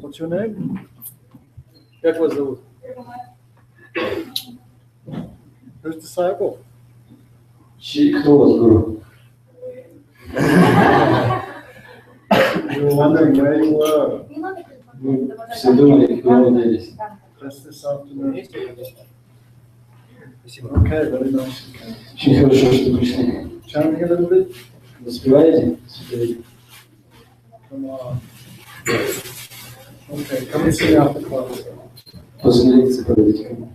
What's your name? That was the who's disciple? Кто вас гуру? You were wondering where you were. Вы все думали, куда вы делись? Just this afternoon. Okay, very nice. Очень хорошо, что пришли. Chanting a little bit. Успеваете? Come on. Okay, come and see after class. После лекции проводите ко мне.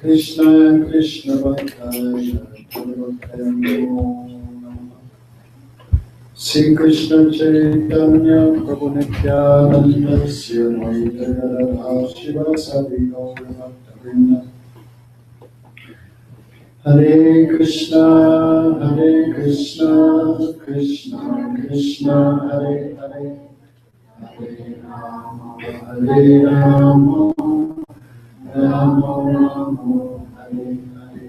Krishna Krishna Bhaktaya Sri Krishna Chaitanya Prabhu Nityananda Sri Radha Shiva Sadi Gaura Bhakta Hare Krishna Krishna Krishna Hare Hare Hare Rama Rama Rama Hare Hare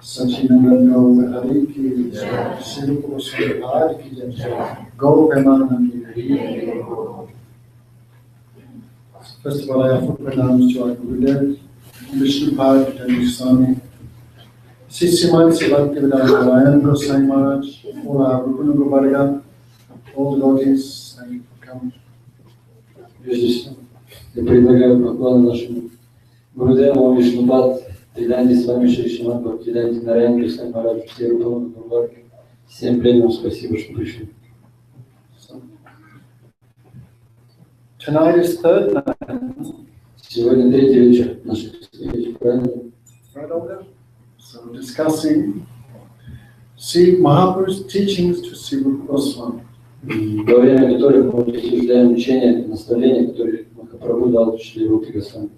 Sachinanda Gaura Hare Ki Jai Sri Rupa Sri Ki Jai Gaura Premanandi Hare. First of all, I offer pranams to our Gurudev, Vishnu Bharat and Swami Sisiman Sivakti Vidyan Gosai Maharaj, all our Rupa Varga, all the devotees, thank you for coming. Прежде всего, я предлагаю поклон нашему Гурудеву Вишнупад, Триданди с вами Шри Шримад Бхактивиданти Нараян Госвами Махараджу, все Рупа Варги. Всем преданным спасибо, что пришли. Tonight is third night. Сегодня третий вечер наших встреч, правильно? Right over there. So discussing Sri Mahaprabhu's teachings to Sri Rupa Goswami. Во время которых мы обсуждаем учения, наставления, которые Махапрабху дал Шри Рупе Госвами.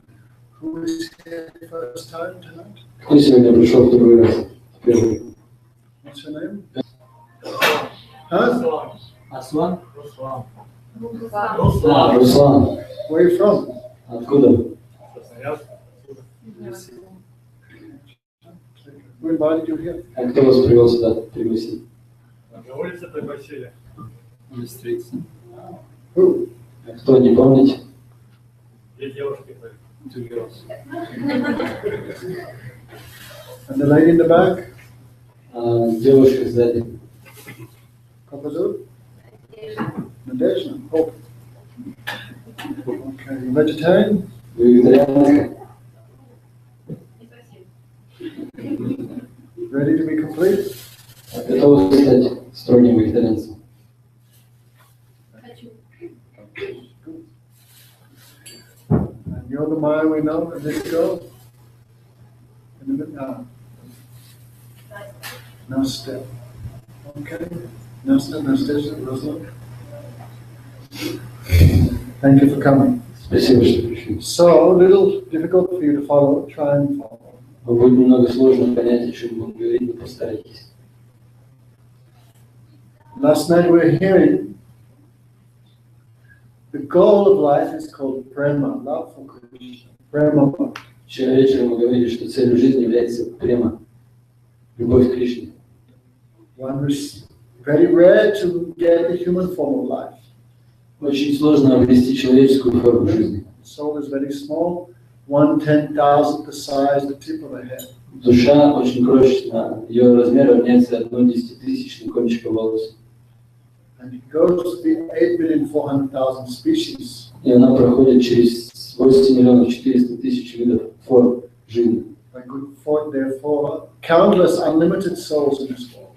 Who is here first time tonight? Кто сегодня пришел второй раз? Первый. What's your name? Huh? Аслан? Руслан. Where are you from? Откуда? Красноярск. Who invited you here? А кто вас привел сюда, пригласил? На улице пригласили. Who? А кто, не помните? Две девушки были. And the lady in the back? Девушка сзади. Kapazur? Nadeshna. Oh. Okay. Vegetarian? Вегетарианка. Ready to be complete? Готовы стать строгим вегетарианцем? And you're the Maya we know, and this girl? In the middle? No step. Okay. No step, no station, Rosalind. Thank you for coming. Спасибо, что пришли. So, a little difficult for you to follow. Try and follow. Будет немного сложно понять, о чем будем говорить, но постарайтесь. Last night we were hearing The goal of life is called prema, love for Krishna. Prema. Вчера вечером мы говорили, что целью жизни является према, любовь к Кришне. Very rare to get the human form of life. Очень сложно обрести человеческую форму жизни. The soul is very small, 1/10,000th the size, the tip of a hair. Душа очень крошечна, ее размер равняется 1/10,000 кончика волос. And it goes to the 8,400,000 species. И она проходит через 8,400,000 видов форм жизни. Therefore, countless unlimited souls in this world.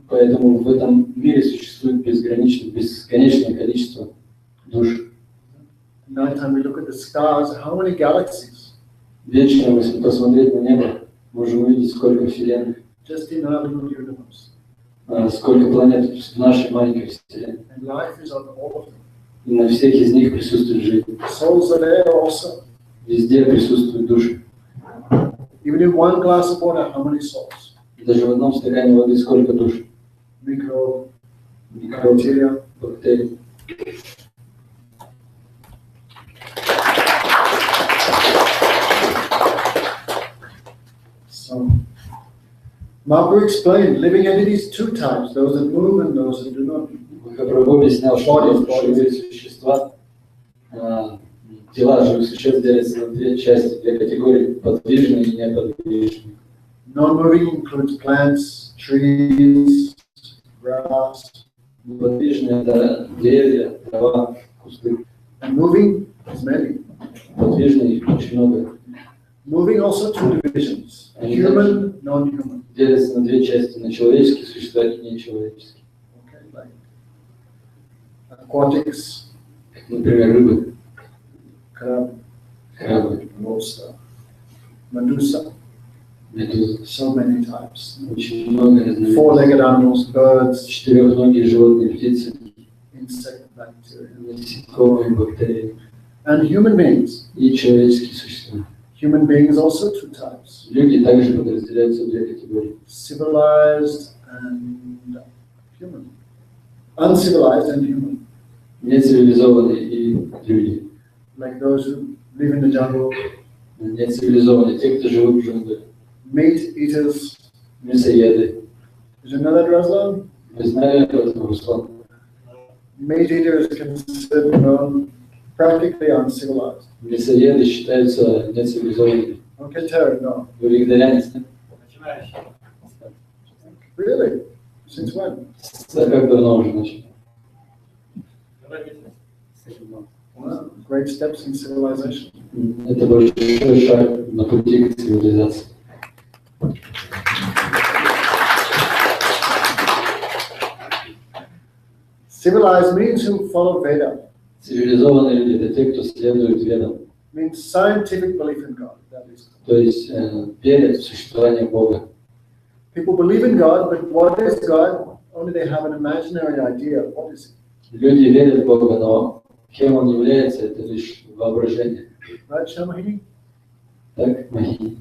Поэтому в этом мире существует бесконечное количество душ. At night time we look at the stars, how many galaxies? Вечером, если посмотреть на небо, можем увидеть, сколько вселенных, Just in our little universe. сколько планет в нашей маленькой вселенной. And life is on all of them. И на всех из них присутствует жизнь. Souls are there also. Везде присутствуют души. Even in one glass of water, how many souls? Даже в одном стакане воды сколько душ? Micro, Микробактерий, бактерий. So, Mahaprabhu explained living entities two types, those that move and those that do not. Махапрабху объяснял, что живые существа, тела живых существ делятся на две части, две категории: подвижные и неподвижные. Non-moving includes plants, trees, grass. Подвижные — это деревья, трава, кусты. And moving is many. Подвижные их очень много. Moving also two divisions, human, non-human. Делятся на две части: на человеческие существа и нечеловеческие. Okay, like aquatics, Например, рыбы, crab, крабы, monster, medusa, медузы. so many types. Очень много разновидностей. Four-legged animals, birds, Четырехногие животные, птицы, insect, bacteria. насекомые, бактерии And human beings. и человеческие существа. Human beings also two types. Люди также подразделяются в две категории: Civilized and human. Uncivilized and human. нецивилизованные и люди. Like those who live in the jungle. Нецивилизованные — те, кто живут в джунглях. Meat eaters. Мясоеды. Did you know that, Ruslan? Вы знали об этом, Руслан? Meat eaters considered practically uncivilized. Мясоеды считаются нецивилизованными. Okay, Terry, no. Вы вегетарианец, да? Начинающий. Really? Since when? Как давно уже начали? Wow, great steps in civilization. Это большой шаг на пути к цивилизации. Civilized means who follow Veda. Цивилизованные люди — это те, кто следует ведам, Means scientific belief in God. That is. то есть верят в существование Бога. People believe in God, but what is God? Only they have an imaginary idea. What is it? Люди верят в Бога, но кем Он является — это лишь воображение. Right, Shamahini? Так, Махини.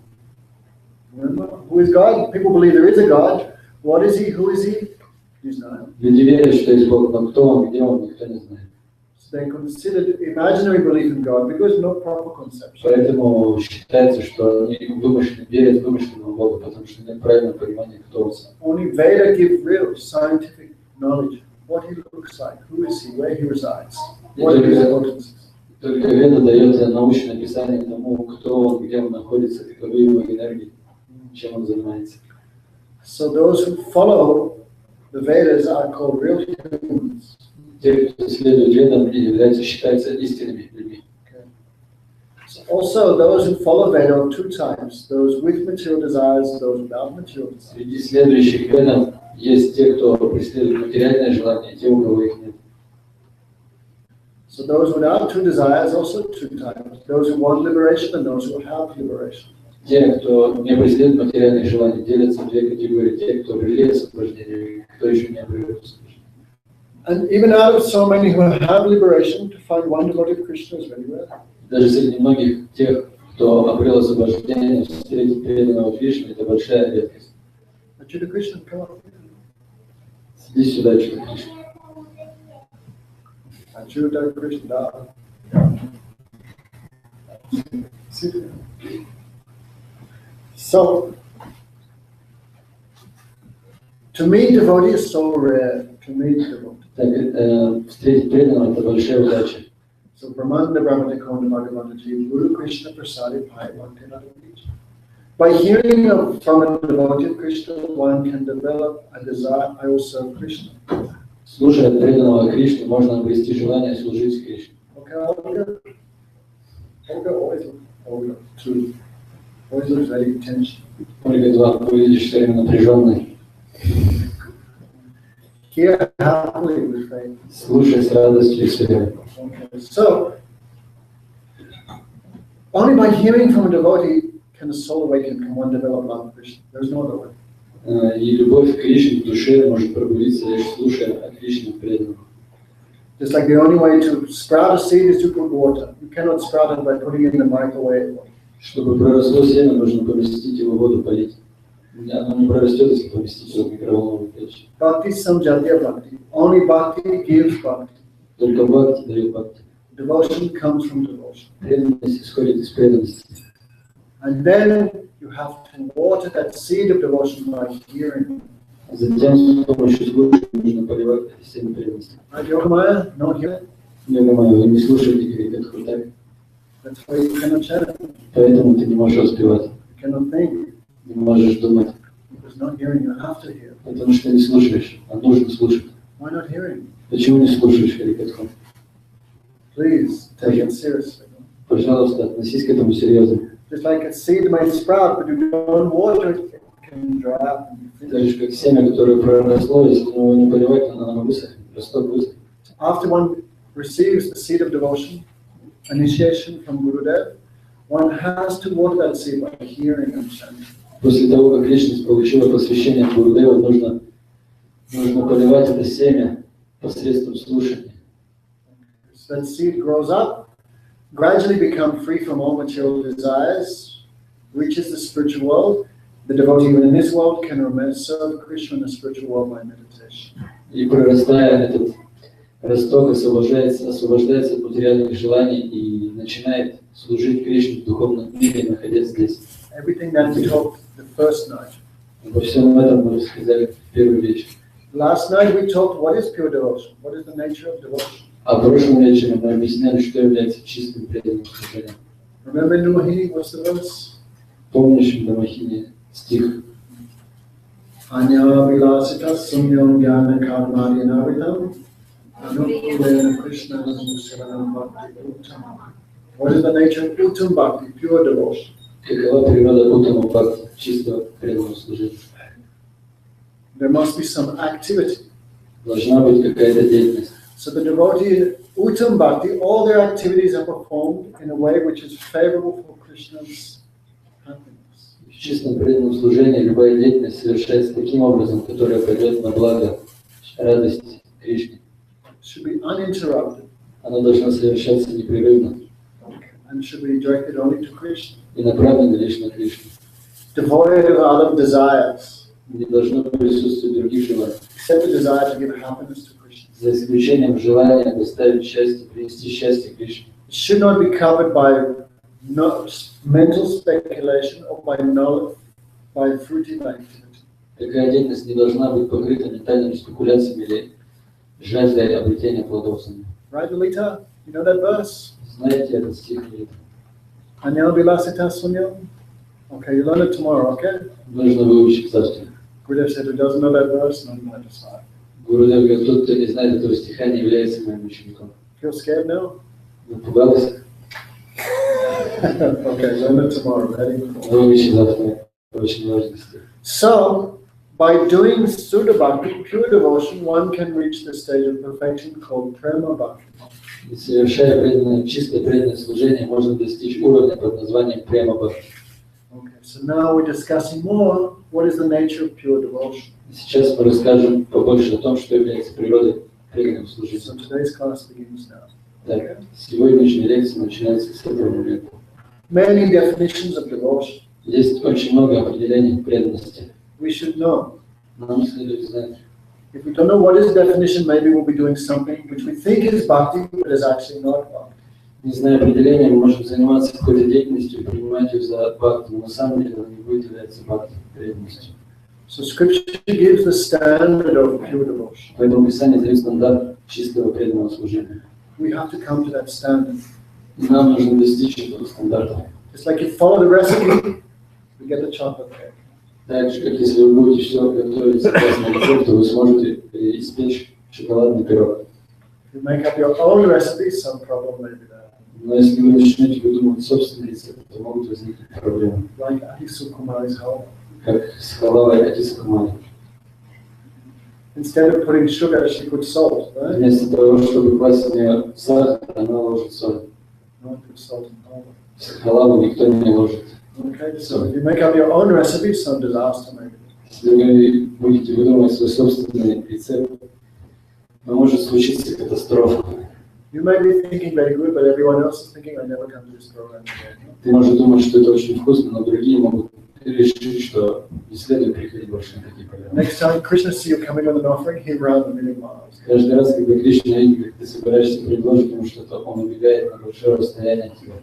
Remember? Who is God? People believe there is a God. What is He? Who is He? He's not. Люди верят, что есть Бог, но кто Он, где Он, никто не знает. So they considered imaginary belief in God because no proper conception. Поэтому считается, что они верят в вымышленного Бога, потому что нет правильного понимания, кто Он сам. Only Veda gives real scientific knowledge. What He looks like, who is He, where He resides, what are His potencies. Только Веда дает научное описание тому, кто Он, где Он находится, каковы его энергии, чем Он занимается. So those who follow the Vedas are called real humans. Те, кто следует Ведам, считаются истинными людьми. So also, those who follow Veda are two types: those with material desires and those without material desires. Среди следующих Ведам есть те, кто преследует материальные желания, те, у кого их нет. So those without two desires also two types: those who want liberation and those who have liberation. Те, кто не преследует материальные желания, делятся в две категории: те, кто обрели освобождение, и кто еще не обрел освобождение. And even out of so many who have liberation, to find one devotee of Krishna is very rare. Даже среди многих тех, кто обрел освобождение, встретить преданного Кришны — это большая редкость. Achyuta Krishna, come on. Иди сюда, Achyuta Кришна. Achyuta Krishna. So, to meet devotee is so rare. To meet devotee. Так, встретить преданного — это большая удача. So, Brahmanda Brahmatikona Bhagavataji, Guru Krishna Prasadi Pai Bhakti. By hearing from a devotee of Krishna, one can develop a desire, I will serve Krishna. Слушая от преданного Кришны, можно обрести желание служить Кришне. Okay, Olga, true. Always looks very tense. Ольга, ты выглядишь все время напряженной. Hear happily with faith. Слушай с радостью и с верой. Okay, so, only by hearing from a devotee can the soul awaken, can one develop love for Krishna. There's no other way. И любовь к Кришне в душе может пробудиться, лишь слушая о Кришне преданных. Just like the only way to sprout a seed is to put water. You cannot sprout it by putting it in the microwave. Чтобы проросло семя, нужно поместить его в воду, полить. Оно не прорастет, если поместить его в микроволновую печь. Bhakti samjatya bhakti. Only bhakti gives bhakti. Только бхакти дает бхакти. Devotion comes from devotion. Преданность исходит из преданности. And then you have to water that seed of devotion by hearing. Затем с помощью слушания нужно поливать семя преданности. Right, Yogamaya? No hearing? Я думаю, вы не слушаете Харикатху, так? That's why you cannot chant. Поэтому ты не можешь успевать, You cannot think. не можешь думать. Because not hearing, you have to hear. Потому что не слушаешь, а нужно слушать. Why not hearing? Почему не слушаешь Харикатху? Please take it seriously. Пожалуйста, относись к этому серьезно. Just like a seed may sprout, but you don't water it, it can dry up and be Так же, finished. как семя, которое проросло, если его не поливать, оно высохнет, росток высохнет. After one receives the seed of devotion, initiation from Gurudev, one has to water that seed by hearing and chanting. После того, как личность получила посвящение от Гурудева, нужно поливать это семя посредством слушания. So that seed grows up, gradually become free from all material desires, reaches the spiritual world. The devotee even in this world can serve Krishna in the spiritual world by meditation. И прорастая, этот росток освобождается от материальных желаний и начинает служить Кришне в духовном мире, находясь здесь. Everything that we talked the first night. Обо всем этом мы рассказали в первый вечер. Last night we talked what is pure devotion, what is the nature of devotion. А в прошлом вечере мы объясняли, что является чистым преданным служением. Remember in Mohini, what's the verse? Помнишь в Дамахине стих? Anya vilasita sunyam jnana karmani navitam anukulena Krishna saranam bhakti uttam. What is the nature of uttam bhakti, pure devotion? Какова природа уттама бхакти, чистого преданного служения? There must be some activity. Должна быть какая-то деятельность. So the devotee uttam bhakti, all their activities are performed in a way which is favorable for Krishna's happiness. В чистом преданном служении любая деятельность совершается таким образом, которая пойдет на благо, радость Кришне. It should be uninterrupted Она должна совершаться непрерывно and should be directed only to Krishna. и направлена лишь на Кришну. Devoid of other desires, Не должно присутствовать других желаний, except the desire to give happiness to Krishna. за исключением желания доставить счастье, принести счастье Кришне. It should not be covered by mental speculation or by fruitive activity. Такая деятельность не должна быть покрыта ментальными спекуляциями или жаждой обретения плодов земли. Right, Lita? You know that verse? Знаете этот стих? Anyam vilasita sunyam? Okay, you learn it tomorrow, okay? Нужно выучить завтра. Gurudev said, who doesn't know that verse, not my disciple. Гурудев говорит, тот, кто не знает этого стиха, не является моим учеником. Feel scared now? Напугался? Okay, learn it tomorrow, ready? Выучить завтра. Очень важный стих. So, by doing suddha-bhakti, pure devotion, one can reach the stage of perfection called prema bhakti. И совершая преданное, чистое преданное служение, можно достичь уровня под названием према бхакти. Okay, so now we're discussing more what is the nature of pure devotion. Сейчас мы расскажем побольше о том, что является природой преданного So служения. today's class begins now. Так, сегодняшняя лекция начинается с этого момента. Many definitions of devotion. Есть очень много определений преданности. We should know. Нам следует знать. If we don't know what is the definition, maybe we'll be doing something which we think is bhakti, but is actually not bhakti. Не зная определения, мы можем заниматься какой-то деятельностью, принимать ее за бхакти, но на самом деле она не будет являться бхакти преданностью. So Scripture gives the standard of pure devotion. Поэтому Писание дает стандарт чистого преданного служения. We have to come to that standard. И нам нужно достичь этого стандарта. It's like you follow the recipe, we get the chocolate cake. Так же, как если вы будете все готовить согласно рецепту, вы сможете испечь шоколадный пирог. If you make up your own recipe, some problem may be there. Но если вы начнете выдумывать собственный рецепт, то могут возникнуть проблемы. Like Ahisu Kumari's home. Как с халавой Адиса Кумари. Instead of putting sugar, she put salt, right? Вместо того, чтобы класть в нее сахар, она ложит соль. Not put salt and pepper. В халаву никто не ложит. Okay, so if you make up your own recipe, some disaster maybe. Если вы будете выдумывать свой собственный рецепт, то может случиться катастрофа. You may be thinking very good, but everyone else is thinking, I never come to this program again. Ты можешь думать, что это очень вкусно, но другие могут решить, что не следует приходить больше на такие программы. Next time Krishna see you coming with an offering, he run a million miles. Каждый раз, когда Кришна видит, как ты собираешься предложить ему что-то, он убегает на большое расстояние от тебя.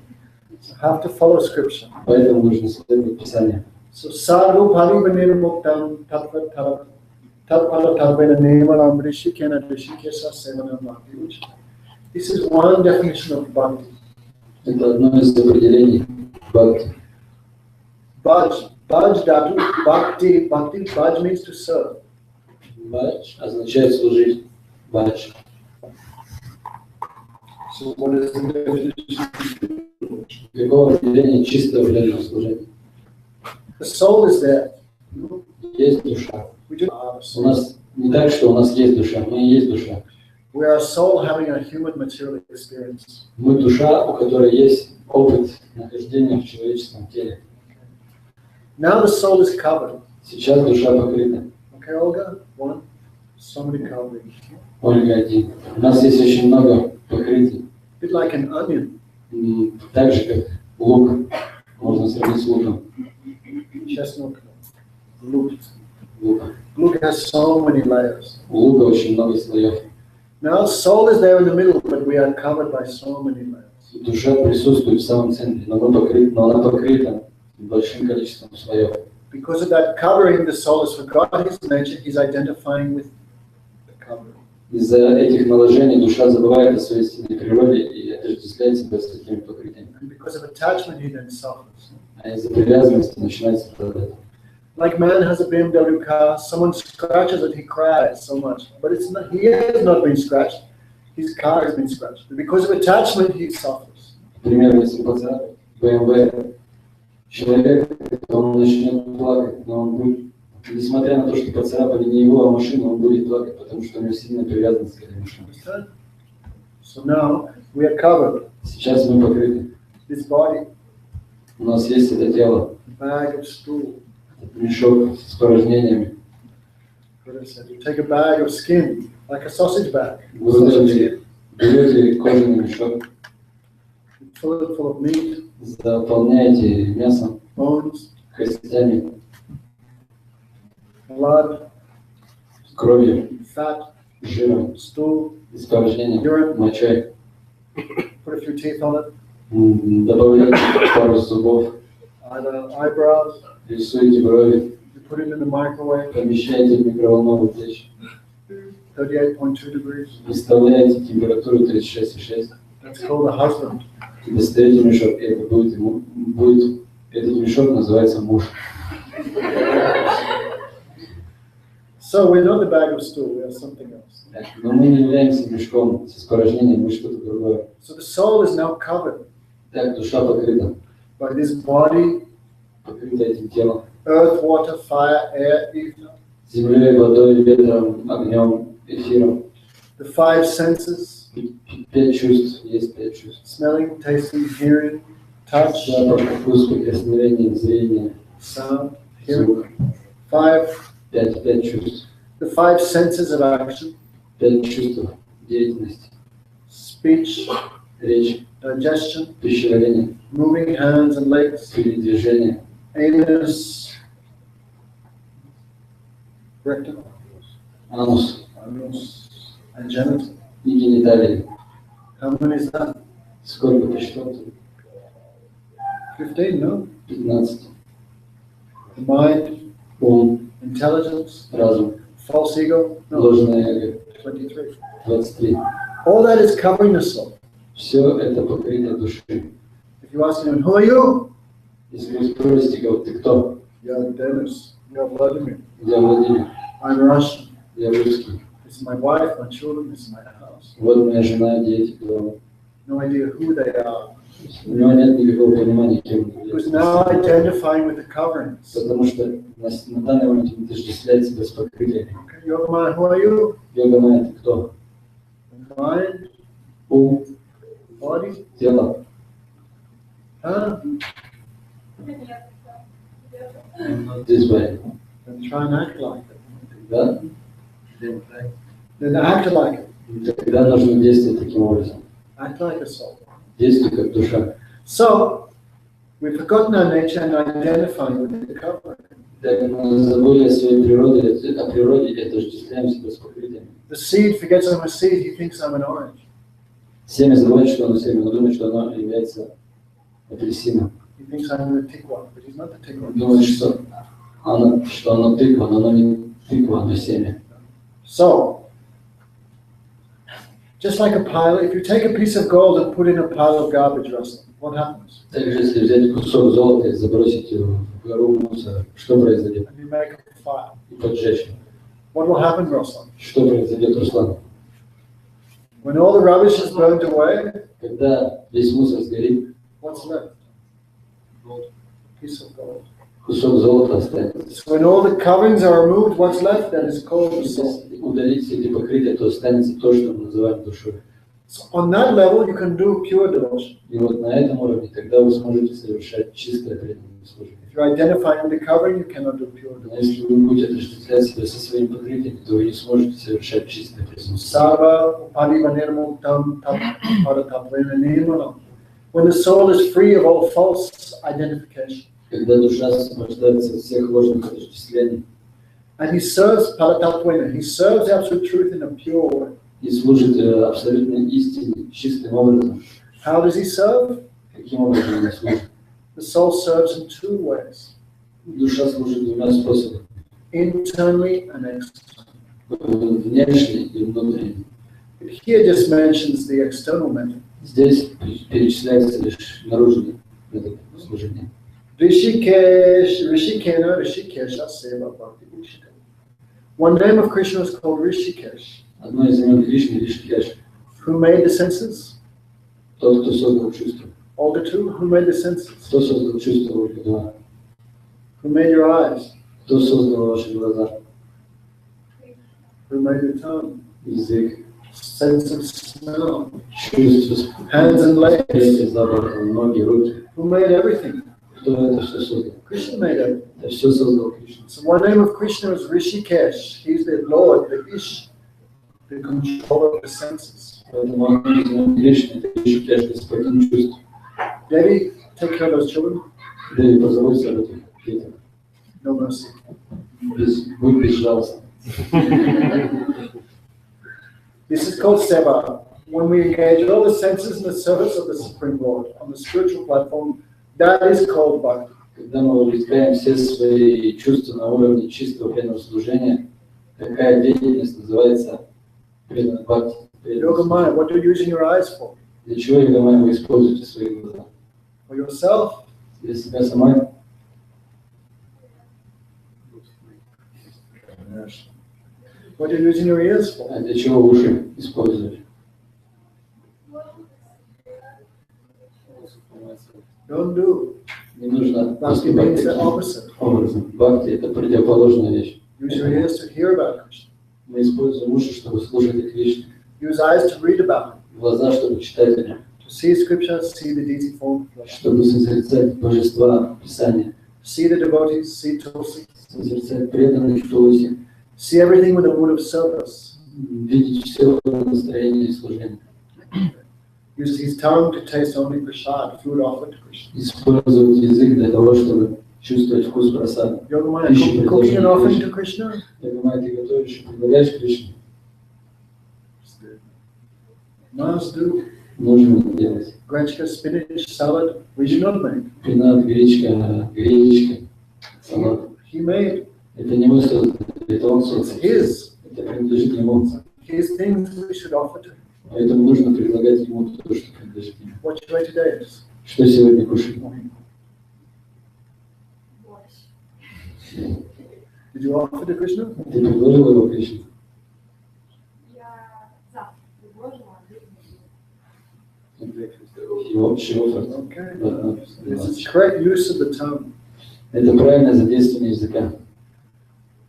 So have to follow Scripture. Поэтому нужно следовать Писанию. So sadhu parivanir muktam tatvat tatpala tarvena nemalam rishikena rishikesa sevanam bhakti. This is one definition of bhakti. Это одно из определений бхакти. Bhaj dhatu, bhakti, bhaj means to serve. Бхадж означает служить. Бхадж. So what is the definition? Какого определения чистого преданного служения? The soul is there. Есть душа. We do У нас не так, что у нас есть душа, мы и есть душа. We are a soul having a human material experience. Мы душа, у которой есть опыт нахождения в человеческом теле. Now the soul is covered. Сейчас душа покрыта. Okay, Olga? One. So many coverings. Ольга один. У нас есть очень много покрытий. A bit like an onion. Так же, как лук. Можно сравнить с луком. Chestnut. Loop. Лук. Look, it has so many layers. У лука очень много слоев. Now soul is there in the middle, but we are covered by so many layers. Душа присутствует в самом центре, но она покрыта большим количеством слоев. Because of that covering, the soul has forgotten his nature. He's identifying with the covering. Из-за этих наложений душа забывает о своей истинной природе и отождествляет себя с такими покрытиями. And because of attachment, he then suffers. А из-за привязанности начинается страдать. Like man has a BMW car, someone scratches it, he cries so much. But it's not, he has not been scratched. His car has been scratched. But because of attachment, he suffers. Например, если поцарапать BMW человек, то он начнет плакать, но он будет, несмотря на то, что поцарапали не его, а машину, он будет плакать, потому что у него сильная привязанность к этой машине. So now we are covered. Сейчас мы покрыты. This body, У нас есть это тело, bag of stool. этот мешок с порожнениями. You take a bag of skin, like a sausage bag. Вы берете кожаный мешок, You fill it full of meat, заполняете мясом, bones, костями, blood, кровью, fat, жиром, stool. испражнением, мочой. Put a few teeth on it, Добавляйте пару зубов, either eyebrows. рисуйте брови, You put it in the microwave, помещайте в микроволновую печь, 38.2 degrees. выставляете температуру 36,6, That's called a husband. и достаете мешок, и это будет этот мешок называется муж. So we're not the bag of stool, we are something else. Но мы не являемся мешком с испражнением, мы что-то другое. So the soul is now covered Так, душа покрыта, by this body, покрыта этим телом, earth, water, fire, air, ether, землей, водой, ветром, огнем, эфиром. the five senses, 5 чувств, есть 5 чувств. smelling, tasting, hearing, touch, Запах, вкус, прикосновение, зрение, sound, hearing. звук. 5 5 чувств. the five senses of action, 5 чувств деятельности. speech, Речь, digestion, пищеварение, moving hands and legs, передвижение, anus, rectum, анус and genital. и гениталии. How many is that? Сколько посчитал? 15, no? 15. The mind, Ум, intelligence, разум, false ego, no, ложное эго. 23. 23. All that is covering the soul. Все это покрытие души. If you ask anyone, who are you? Если вы спросите кого-то, ты кто? Я Dennis. Я Vladimir. Я Владимир. I'm Russian. Я русский. This is my wife, my children, this is my house. Вот моя жена, дети, дома. No idea who they are. У него нет никакого понимания, кем он Who's является. now identifying with the coverings. Потому что на данный момент он отождествляет себя с покрытием. Okay, yoga mind, who are you? Йога майя, ты кто? Mind, Ум, body, тело. huh? This way. Then try and act like it. Да? Then act like it. Тогда нужно действовать таким образом. Act like a soul. Действуй как душа. So, we've forgotten our nature and identifying with the covering. Так мы забыли о своей природе, о природе и отождествляем себя с покрытием. The seed forgets I'm a seed, he thinks I'm an orange. Семя забывает, что оно семя, но думает, что оно является апельсином. He thinks I'm the tikwa, but he's not the tikwa. Думает, что оно тыква, но оно не тыква, оно семя. So, just like a pile, if you take a piece of gold and put in a pile of garbage, Russell, what happens? Также, если взять кусок золота и забросить его в гору мусора, что произойдет? And you make a fire. И поджечь. What will happen, Russell? Что произойдет, Руслан? When all the rubbish is burned away, Когда весь мусор сгорит, what's left? Piece of gold. кусок золота останется. So when all the coverings are removed, what's left? That is called the soul. Если удалить все эти покрытия, то останется то, что мы называем душой. So on that level, you can do pure devotion. И вот на этом уровне тогда вы сможете совершать чистое преданное служение. If you're identifying with the covering, you cannot do pure Но devotion. если вы будете отождествлять себя со своими покрытиями, то вы не сможете совершать чистое преданное служение. Sarva upadivanirmuktam padatapvena nirmalam. When the soul is free of all false identification, Когда душа освобождается от всех ложных отождествлений and he serves padatapvena, he serves the absolute truth in a pure way. и служит абсолютной истине, чистым образом, How does he serve? каким образом она служит? The soul serves in two ways, Душа служит двумя способами. internally and externally. Внешний и внутренний. Here just mentions the external method. Здесь перечисляется лишь наружный метод служения. Rishikesha Seva Bhakti Bhushita. One name of Krishna is called Rishikesh. Одно из имен Кришны — Ришикеш. Who made the senses? Тот, кто создал чувство. Older two, who made the senses? Кто создал чувство Ольга 2? Who made your eyes? Кто создал ваши глаза? Who made your tongue? Язык, Sense of smell. чувство, Hands and legs. третий запах, ноги, руки. Who made everything? Кто это все создал? Krishna made everything. Это все создал Кришна. So one name of Krishna is Rishikesh. He's the Lord, the Ish, the controller of the senses. Поэтому он имен Кришны — это Ришикеш, господин чувств. Devi, take care of those children. Да и позаботься об этих детях. No mercy. Будь безжалостным. This is called Seva. When we engage all the senses in the service of the Supreme Lord on the spiritual platform, that is called Bhakti. Когда мы увлекаем все свои чувства на уровне чистого преданного служения, такая деятельность называется преданной бхакти. Yoga Maya, what are you using your eyes for? Для чего, Йога Майя, вы используете свои глаза? For yourself? Для себя самой? What are you using your ears for? А для чего уши используете? Don't do. Не нужно Bhakti поступать means the таким opposite. образом. Бхакти — это противоположная вещь. Use your ears to hear about Krishna. Мы используем уши, чтобы слушать о Кришне, Use eyes to read about Him. глаза, чтобы читать о нем, To see Scripture, see the deity form, чтобы созерцать божества Писания, see the devotees, see Tulsi, созерцать преданных Тулси, see everything with a mood of service. видеть все настроение и служение. Use his tongue to taste only prasad, food offered to Krishna. Использовать язык для того, чтобы чувствовать вкус прасада. Yogamaya, Пищу cooking an offering to предложенную Кришне. Krishna? Йогамая, ты готовишь и предлагаешь Кришне. Must do. Нужно это делать. Gretchka, spinach, salad, we did not make. Пинат, гречка, салат. He made. Это не мой сорт, это он сорт. It's his. Это принадлежит ему. His things we should offer to him. Поэтому нужно предлагать ему то, что принадлежит ему. What you ate today? Что сегодня кушать? Did you offer to Krishna? Ты предложил его Кришне? Его сорт. Okay. This is correct use of the tongue. Это правильное задействование языка.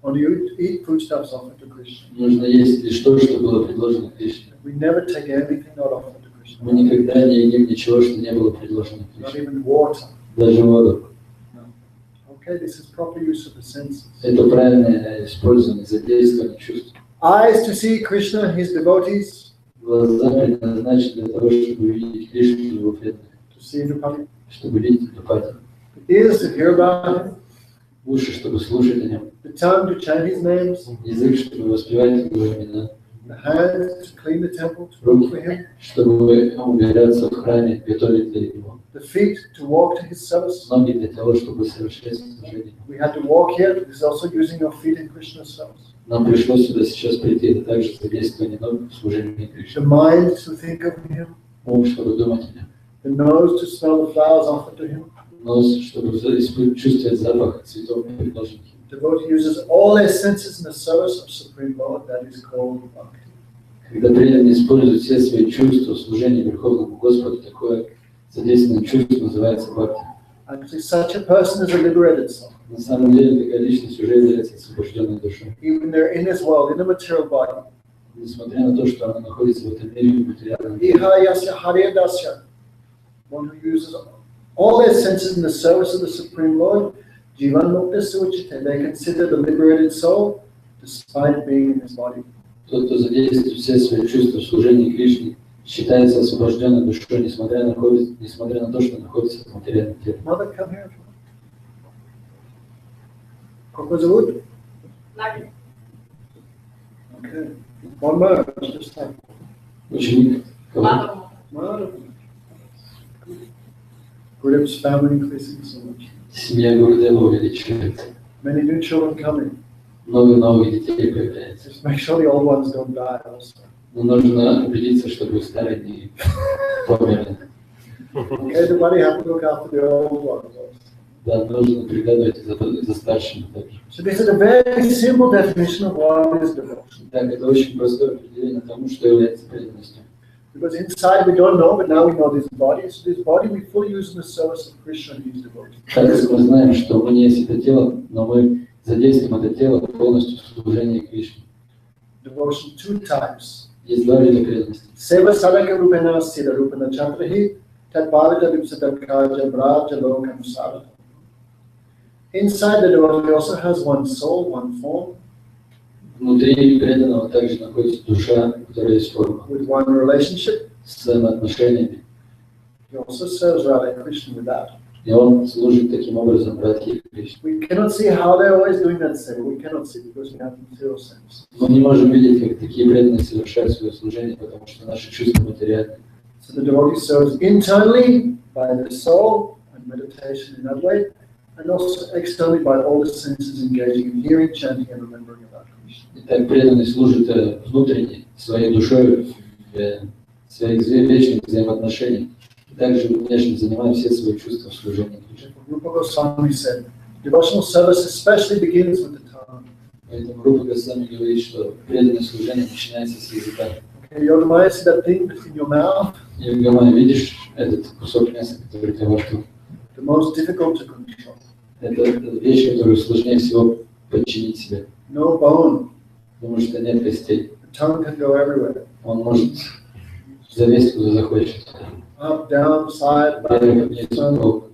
Only you eat foodstuffs offered to Krishna. Нужно есть лишь то, что было предложено Кришне. We never take anything not offered to Krishna. Мы никогда не едим ничего, что не было предложено Not Кришне. even water. Даже воду. Okay, this is proper use of the senses. Это правильное использование, задействование чувств. Eyes to see Krishna, his devotees. Глаза предназначены для того, чтобы видеть Кришну и его преданных, To see Rupa. чтобы видеть Рупати. Ears to hear about him. Уши, чтобы слушать о нем. The tongue to chant his names. Язык, чтобы воспевать его имена. The hands to clean the temple, to cook Руки, for him. чтобы убираться в храме, готовить для него. The feet to walk to his service. Ноги для того, чтобы совершать служение. We had to walk here. This is also using your feet in Krishna's service. Нам пришлось сюда сейчас прийти, это также задействование ног в служении Кришне. The mind to think of him. Ум, чтобы думать о нем. The nose to smell the flowers offered to him. Нос, чтобы чувствовать запах цветов, предложенных. Devotee uses all their senses in the service of Supreme Lord. That is called bhakti. Когда преданный использует все свои чувства в служении Верховному Господу, такое задействованное чувство называется бхакти. Actually, such a person is a liberated soul. На самом деле, такая личность уже является освобожденной душой. Even they're in this world, in a material body. Несмотря на то, что она находится в этом мире в материальном мире. Ihayasya haryadasya. One who uses all their senses in the service of the Supreme Lord. Jivan mukta suchite. They consider the liberated soul despite being in this body. Тот, кто задействует все свои чувства в служении Кришне, считается освобожденной душой, несмотря на то, что находится в материальном теле. Mother, come here. Как зовут? Okay. One more. Just like. Ученик кого? Mother. Gurudev's family increasing so much. Семья Гурудева увеличивается. Many new children coming. Много новых детей появляется. Just make sure the old ones don't die also. Но нужно убедиться, чтобы старые не померли. Okay, everybody have to look after the old ones also. Да, нужно приглядывать за старшими также. So this is a very simple definition of what is devotion. Так, это очень простое определение тому, что является преданностью. Because inside we don't know, but now we know this body. So this body we fully use in the service of Krishna and his devotees. Так как мы знаем, что мы не есть это тело, но мы задействуем это тело полностью в служении Кришне. Devotion two types. Есть два вида преданности. Seva sadaka rupena sida rupena chantrahi tat bhavita vipsadakaja braja lokam sarata. Inside the devotee also has one soul, one form. Внутри преданного также находится душа, которая есть форма, With one relationship. с своими отношениями. He also serves Radha and Krishna with that. И он служит таким образом братьям Кришне. We cannot see how they're always doing that seva. We cannot see because we have zero sense. Мы не можем видеть, как такие преданные совершают свое служение, потому что наши чувства материальны. So the devotee serves internally by the soul and meditation in that way, and also externally by all the senses engaging in hearing, chanting, and remembering about Krishna. Итак, преданный служит внутренне, своей душой, в своих вечных взаимоотношениях. И также внешне занимая все свои чувства в служении Кришне. Rupa Goswami said, devotional service especially begins with the tongue. Поэтому Рупа Госвами говорит, что преданное служение начинается с языка. Okay, Yogamaya, see that thing in your mouth? Йогамая, видишь этот кусок мяса, который у тебя во рту? The most difficult to control. Это вещь, которую сложнее всего подчинить себе. No bone. Потому что нет костей. The tongue can go everywhere. Он может залезть куда захочет. Up, down, side, back, Вверх, вниз, front. вбок.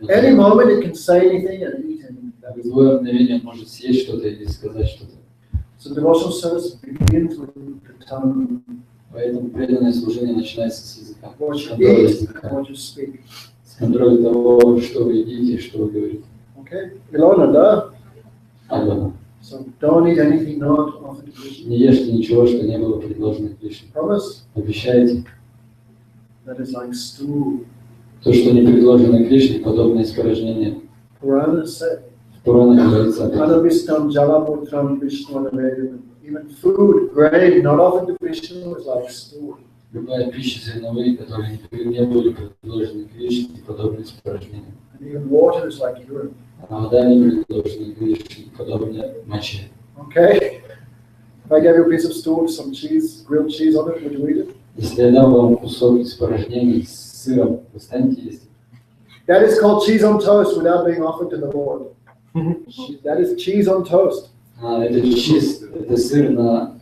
Any moment it can say anything and eat anything. В любое мгновение он может съесть что-то или сказать что-то. So devotional service begins with the tongue. Поэтому преданное служение начинается с языка. What С you контроля eat языка. and what you speak. С контроля того, что вы едите и что вы говорите. Okay? Ilona, да? Алена, So don't eat anything not offered to Krishna. не ешьте ничего, что не было предложено Кришне. Promise? Обещайте, That is like stool. то, что не предложено Кришне, подобное испражнение. Purana said, В Пуранах говорится об этом. Anabhistam jalamutram Vishnu. Even food, grain, not offered to Vishnu is like stool. Любая пища зерновые, которые не были предложены Кришне, подобное испражнение. And even water is like urine. А вода не предложена Кришне, подобное моче. Okay? If I gave you a piece of stool with some cheese, grilled cheese on it, would you eat it? Если я дам вам кусок испражнений с сыром, вы станете есть? That is called cheese on toast without being offered to the Lord. That is cheese on toast. Это чиз, это сыр на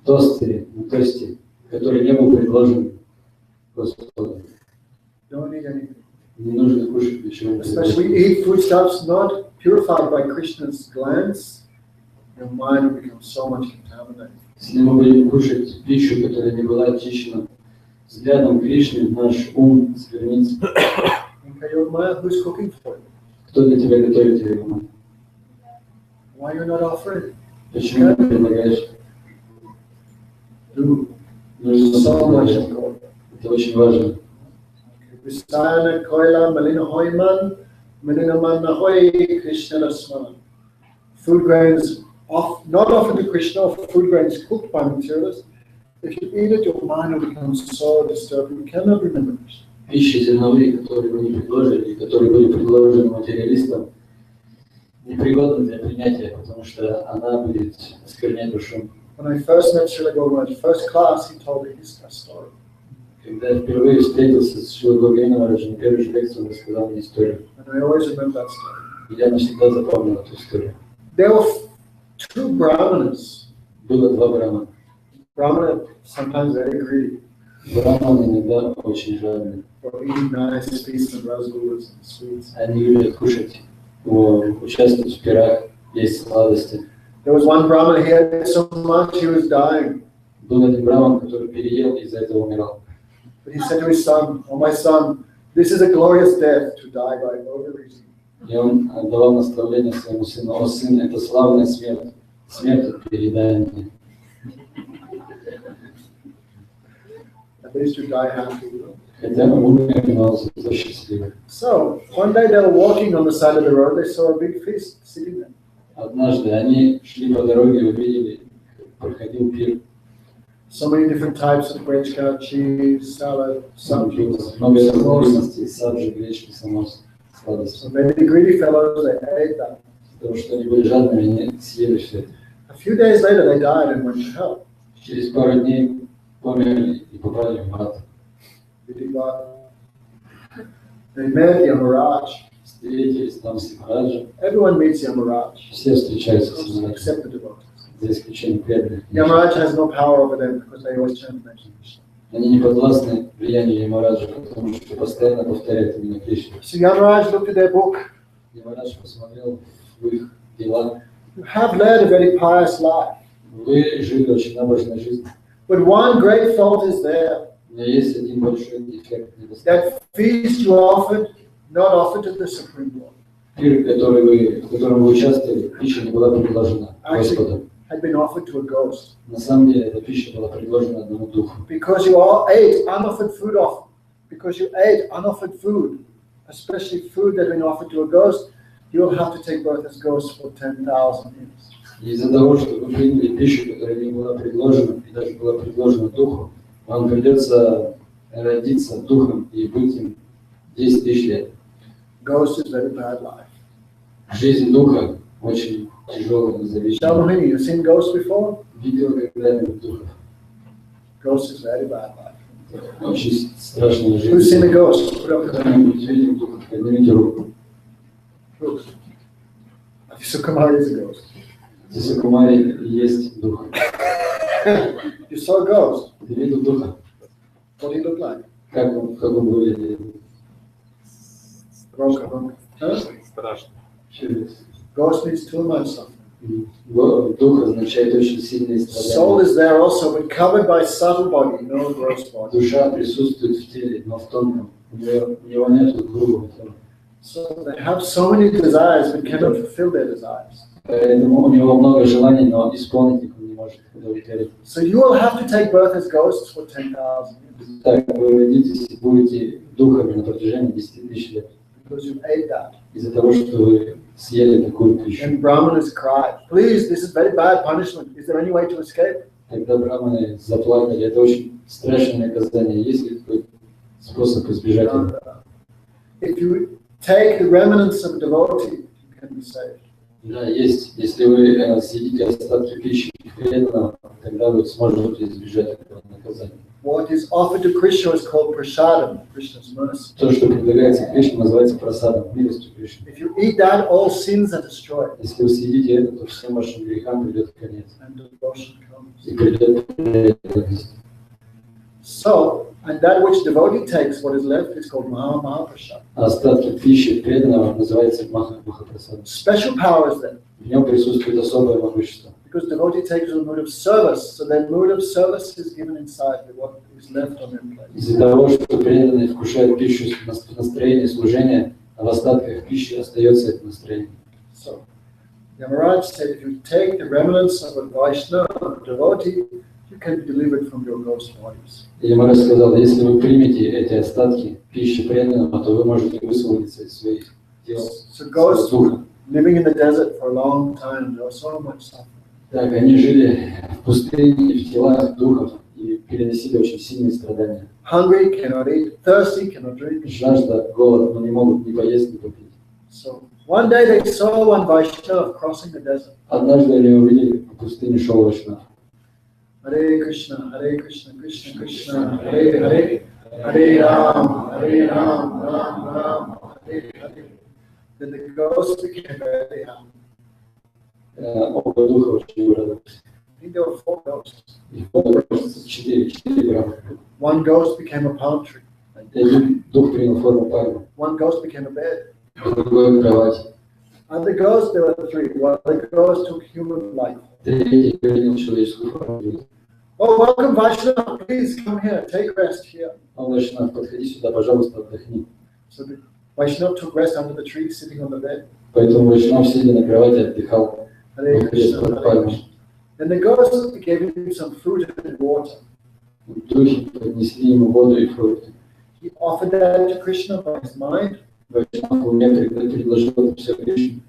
тостере, который не был предложен Господу. Don't eat anything. Не нужно кушать ничего. Especially eat foodstuffs not purified by Krishna's glance. Your mind will become so much contaminated. Если мы будем кушать пищу, которая не была очищена взглядом Кришны, наш ум сквернится. Okay, your mind, who's cooking for you? Кто для тебя готовит его? Why you're not offering? Почему ты предлагаешь? Do Нужно so much предлагать. important. Это очень важно. Visayana koila malina hoiman, malina manna hoi Krishna lasman. Food grains not offered to Krishna, or food grains cooked by materialists. If you eat it, your mind will become so disturbed you cannot remember Krishna. Пищи зерновые, которые вы не предложили, которые были предложены материалистам, непригодны для принятия, потому что она будет осквернять душу. When I first met Srila Gopal, first class, he told me his story. Когда я впервые встретился с Шрилой Гопалом Махараджем, на первой же лекции он рассказал мне историю. And I always remember that story. И я навсегда запомнил эту историю. There were two brahmanas. Было два брамана. Brahmana, sometimes very greedy, Браманы иногда очень жадные. for eating nice pieces of rasgullas and sweets. Они любят кушать, участвовать в пирах, есть сладости. There was one Brahmana, he had so much, he was dying. Был один браман, который переел и из-за этого умирал. But he said to his son, "Oh, my son, this is a glorious death to die by overeating." И он отдавал наставление своему сыну: «О, сын, это славная смерть, смерть от переедания. At least you die happy. Хотя бы умер, но зато счастливый». So, one day they were walking on the side of the road, they saw a big feast sitting there. Однажды они шли по дороге и увидели, проходил пир. So many different types of grechka, cheese, salad, Много samosa. разновидностей, саджи, гречки, самос, сладости. So many greedy fellows, they ate that. Потому что они были жадными, они съели все это. A few days later, they died and went to hell. Через пару дней померли и попали в ад. They met Yamaraj. Встретились там с Махараджем. Everyone meets Yamaraj, Все встречаются с Махараджем, except the devotees. за исключением преданных. Yamaraj has no power over them because they always chant Krishna. Они не подвластны влиянию Ямараджа, потому что постоянно повторяют именно Кришну. So Yamaraj looked at their book. Ямарадж посмотрел в их дела. You have led a very pious life, Вы жили очень набожной жизнью. but one great fault is there. Но есть один большой дефект, недостаток. That feast you offered, not offered to the Supreme Lord, Пир, в котором вы участвовали, пища не была предложена Господу. had been offered to a ghost. На самом деле эта пища была предложена одному духу. Because you all ate unoffered food because you ate unoffered food, especially food that had been offered to a ghost, you'll have to take birth as ghosts for 10,000 years. И из-за того, что вы приняли пищу, которая не была предложена, и даже была предложена духу, вам придется родиться духом и быть им 10 тысяч лет. Ghost is very bad life. Жизнь духа очень тяжелая, независимая. Shalmohini, you've seen ghosts before? Видел когда-нибудь духов? Ghost is very bad life. Очень страшная Who's seen a жизнь. ghost? Put up your hand. Кто-нибудь видел духов? Поднимите руку. Who? Sukamari is a ghost. Здесь у Кумари есть дух. You saw a ghost. Ты видел духа? What did he look like? Как он выглядит? Wrong. Huh? Страшно. Ghost means too much suffering. Дух означает очень сильное Soul страдание. is there also, but covered by subtle body, no gross body. Душа присутствует в теле, но в тонком. У него нет грубого тела. So they have so many desires but cannot fulfill their desires. Поэтому у него много желаний, но исполнить их он не может удовлетворить. So you will have to take birth as ghosts for 10,000 years. Так, вы родитесь и будете духами на протяжении 10 тысяч лет. Because you ate that. Из-за того, что вы съели такую пищу. And Brahmanas cried, please, this is very bad punishment. Is there any way to escape? Тогда браманы заплакали. Это очень страшное наказание. Есть ли какой способ избежать этого? If you take the remnants of a devotee, you can be saved. Да, есть. Если вы съедите остатки пищи преданного, тогда вы сможете избежать этого наказания. What is offered to Krishna is called prasadam, Krishna's mercy. То, что предлагается Кришне, называется прасадом, милостью Кришны. If you eat that, all sins are destroyed. Если вы съедите это, то всем вашим грехам придет конец. And devotion comes. И придет преданность. So, and that which devotee takes, what is left, is called Mahaprasad. А остатки пищи преданного называется Махапрасадом. Special powers then. В нем присутствует особое могущество. Because devotee takes the mood of service, so that mood of service is given inside with what is left on their plate. Из-за того, что преданный вкушает пищу в настроении служения, а в остатках пищи остается это настроение. So, Yamaraj said, if you take the remnants of a Vaishnava, a devotee, you can be delivered from your ghost bodies. И Ямараш сказал, если вы примете эти остатки пищи преданного, то вы можете высвободиться из своих тел. So ghosts living in the desert for a long time, there was so much suffering. Так, они жили в пустыне, в телах духов и переносили очень сильные страдания. Hungry, cannot eat. Thirsty, cannot drink. Жажда, голод, но не могут ни поесть, ни попить. So one day they saw one Vaishnava crossing the desert. Однажды они увидели, по пустыне шел Вайшнав. Hare Krishna, Krishna Krishna, Hare Hare, Hare Ram, Ram Ram, Hare Hare. Then the ghost became very happy. Оба духа очень урадовались. I think there were 4 ghosts. Их было 4 брахмана. One ghost became a palm tree. Один дух принял форму пальмы, One ghost became a bed. другой кровать. Other ghosts, there were 3. One other ghost took human life. Третий принял человеческую форму. Oh, welcome Vaishnava, please come here, take rest here. Он Вайшнав, подходи сюда, пожалуйста, отдохни. So the Vaishnava took rest under the tree, sitting on the bed. Поэтому Вайшнав, сидя на кровати, отдыхал. Hare Krishna, Hare Krishna. Then the ghost gave him some fruit and water. Духи поднесли ему воду и фрукты. He offered that to Krishna by his mind. Вайшнав мне предложил это все Кришне.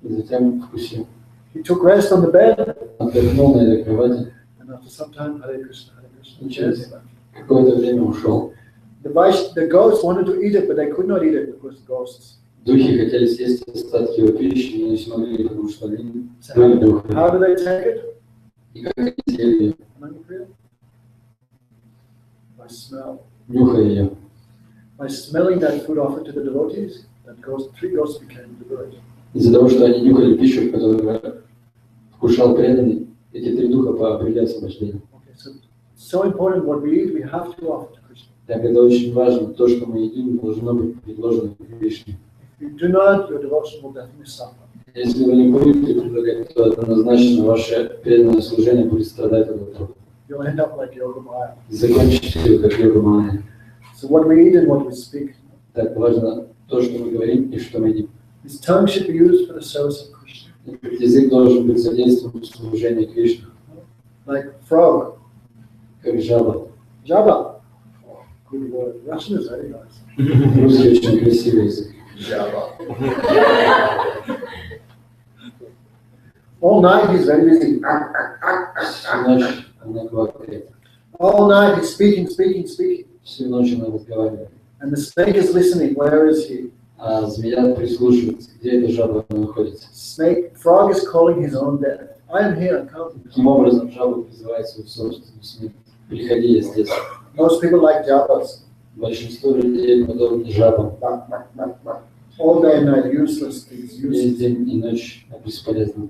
И затем вкусил. He took rest on the bed. Отдохнул на этой кровати. And after some time, Hare Krishna, И через какое-то время ушел. The ghosts wanted to eat it, but they could not eat it because ghosts. Духи хотели съесть остатки его пищи, но не смогли, потому что они были духами. How do they take it? И как они съели ее? By smell. Нюхая ее. By smelling that food offered to the devotees, that ghost, 3 ghosts became liberate. Из-за того, что они нюхали пищу, которую вкушал преданный, эти 3 духа обрели освобождение. Okay, so important what we eat, we have to offer to Krishna. Так, это очень важно. То, что мы едим, должно быть предложено Кришне. If you do not, your devotion will definitely suffer. Если вы не будете предлагать, то однозначно ваше преданное служение будет страдать от этого. You'll end up like Yoga Maya. Закончите как Йога Майя. So what we eat and what we speak. Так важно то, что мы говорим и что мы едим. His tongue should be used for the service of Krishna. Язык должен быть задействован в служении Кришне. Like frog. Как жаба. Java. Oh, good word. Russian is very nice. Русский очень красивый язык. Java. All night he's very busy. Всю ночь она квакает. All night he's speaking. Всю ночь она разговаривает. And the snake is listening. Where is he? А змея прислушивается, где эта жаба находится. Frog is calling his own death. I am here, come. Таким образом, жаба призывает свою собственную смерть. Приходи, я здесь. Most people like javas. Большинство людей подобны жабам. All day and night, useless things, Весь useless. день и ночь бесполезны.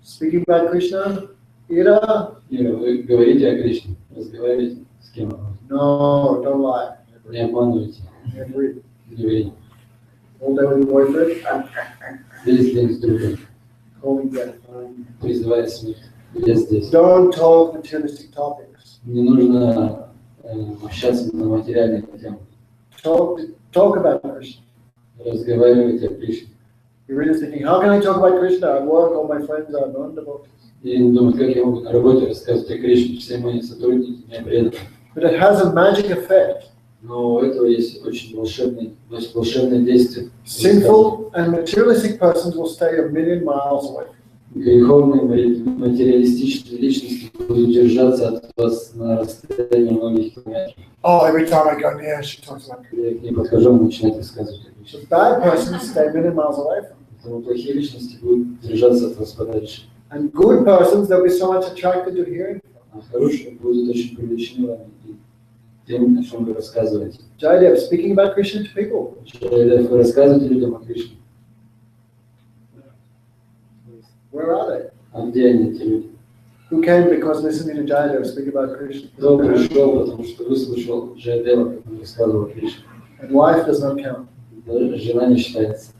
Speaking about Krishna, Ira? Ира, вы говорите о Кришне, разговариваете с кем? No, don't lie. Не обманывайте, Never. не врите. All day with your boyfriend, Весь день с другом, calling death. призывая смерть. Я здесь. Don't talk materialistic topics. Не нужно общаться на материальные темы. Talk about Krishna. разговаривать о Кришне. You're really thinking, how can I talk about Krishna? At work, all my friends are non-devotees. И думают, как я могу на работе рассказывать о Кришне, все мои сотрудники мне преданы. But it has a magic effect. Но у этого есть очень волшебное действие. Sinful and materialistic persons will stay 1,000,000 miles away. Греховные материалистичные личности будут держаться от вас на расстоянии многих километров. Oh, every time I go near, she talks about Krishna. Я к ней подхожу, он начинает рассказывать о Кришне. The bad persons stay 1,000,000 miles away from. Поэтому плохие личности будут держаться от вас подальше. And good persons, they'll be so much attracted to hearing. А хорошие будут очень привлечены вами и тем, о чем вы рассказываете. Jaidev, speaking about Krishna to people. Вы рассказываете людям о Кришне. Where are they? А где они, эти люди? Who came because listening to Jaidev speak about Krishna? Кто пришел, потому что выслушал Джайдева, как он рассказывал о Кришне. And wife does not count. Даже жена не считается.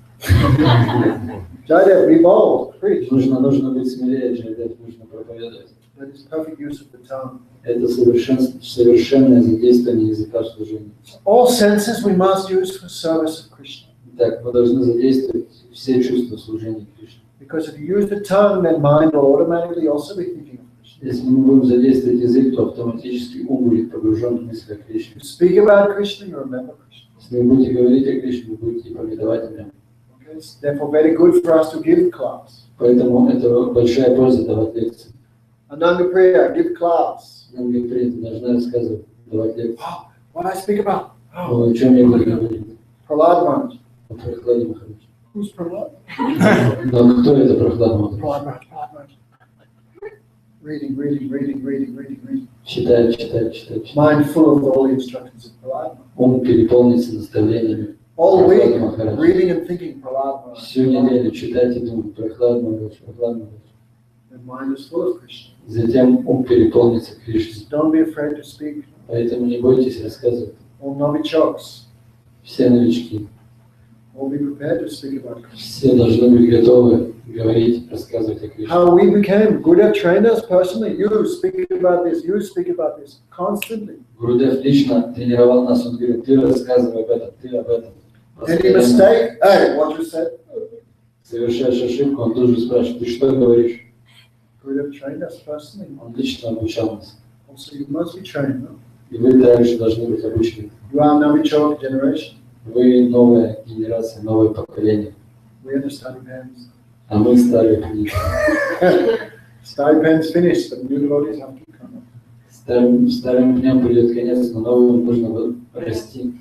Jaidev, be bold, preach. Нужно быть смелее, Джайдев, нужно проповедовать. That is perfect use of the tongue. Это совершенное задействование языка в служении. All senses we must use for service of Krishna. Так, мы должны задействовать все чувства служения Кришне. Because if you use the tongue, then mind will automatically also be thinking of Krishna. Если мы будем задействовать язык, то автоматически ум будет погружен в мысли о Кришне. You speak about Krishna, you remember Krishna. Если вы будете говорить о Кришне, вы будете поведовать о нем. Okay? It's therefore very good for us to give class. Поэтому это большая польза давать лекции. Ananga Priya, give class. Нам говорит, ты должна рассказывать, давать лекции. Oh, what I speak about? О чем я буду говорить? Prahlad Maharaj. О Прохладе Махарадже. Who's Prahlad? Но кто это Прохлада Махарадж? Prahlad Maharaj. Reading. Читает. Mind full of all the instructions of Prahlad Maharaj. Ум переполнится наставлениями. All week, Прохлада Махарадж. reading and thinking Prahlad Maharaj. Всю неделю читать и думать, Прохлада Махарадж. The mind is full of Krishna. Затем ум переполнится Кришной. Don't be afraid to speak. Поэтому не бойтесь рассказывать. All novichoks. Все новички. All be prepared to speak about Krishna. Все должны быть готовы говорить, рассказывать о Кришне. How we became Gurudev trained us personally. You speak about this constantly. Гурудев лично тренировал нас, он говорит, ты рассказывай об этом. Any mistake? Hey, what you said? Совершаешь ошибку, он тут же спрашивает, ты что говоришь? Gurudev trained us personally. Он лично обучал нас. Also, you must be trained. No? И вы также должны быть обучены. You are Navichok generation. Вы новая генерация, новое поколение. We are the stipends. А мы старые книги. Stipends finished, but new devotees have to come. Старым дням придет конец, но новым нужно расти.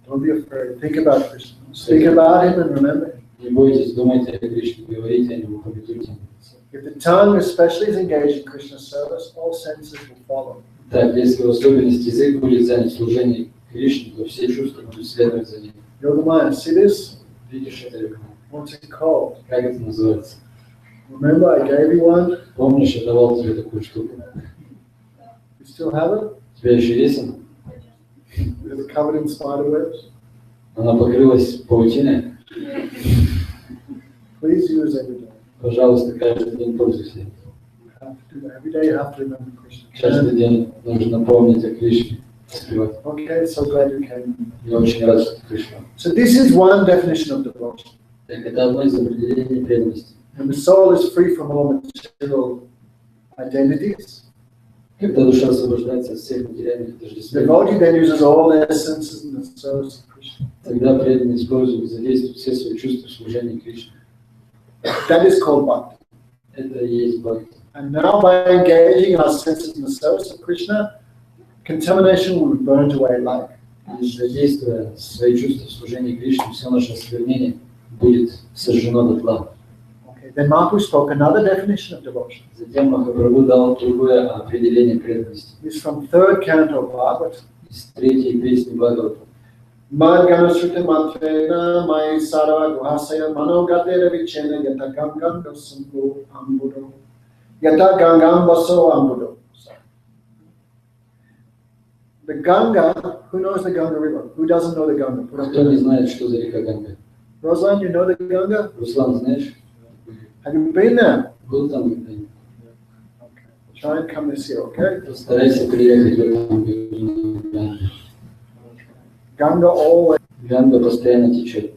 Don't be afraid. Think about Krishna. Speak about him and remember him. Не бойтесь, думайте о Кришне, говорите о нем, поведуйте. If the tongue especially is engaged in Krishna's service, all senses will follow. Так, если в особенности язык будет занят в служении Кришне, то все чувства будут следовать за ним. Yogamaya, see this? Видишь это ли? What's it called? Как это называется? Remember, I gave you one. Помнишь, я давал тебе такую штуку? You still have it? У тебя еще есть она? It's covered in spider webs. Она покрылась паутиной. Please use every day. Пожалуйста, каждый день пользуйся. You have to do that. Every day you have to remember Krishna. Каждый день нужно помнить о Кришне, спевать. Okay, so glad you came. Я очень рад, что ты пришла. So this is one definition of devotion. Так, это одно из определений преданности. When the soul is free from all material identities, Когда душа освобождается от всех материальных отождествлений, devotee then uses all their senses in the service of Krishna. тогда преданный использует, задействует все свои чувства в служении Кришне. That is called bhakti. Это и есть бхакти. And now by engaging our senses in the service of Krishna, contamination will be burnt away like. И задействуя свои чувства в служении Кришне, все наше осквернение будет сожжено дотла. Okay, then Mahaprabhu spoke another definition of devotion. Затем Махапрабху дал другое определение преданности. It's from third canto of Bhagavad. Из третьей песни Бхагавата. Madgana Sruta Mantrena Mai Sara Guhasaya Manogatera Vichena Yata Gangam Dosambu Ambudo. Yata Gangam Baso Ambudo. The Ganga, who knows the Ganga river? Who doesn't know the Ganga? Put up Кто не your hand. знает, что за река Ганга? Rosalind, you know the Ganga? Руслан, знаешь? Have you been there? Был там когда-нибудь? Okay. Try and come this year, okay? Постарайся приехать в этом году. Ganga always. Ганга постоянно течет.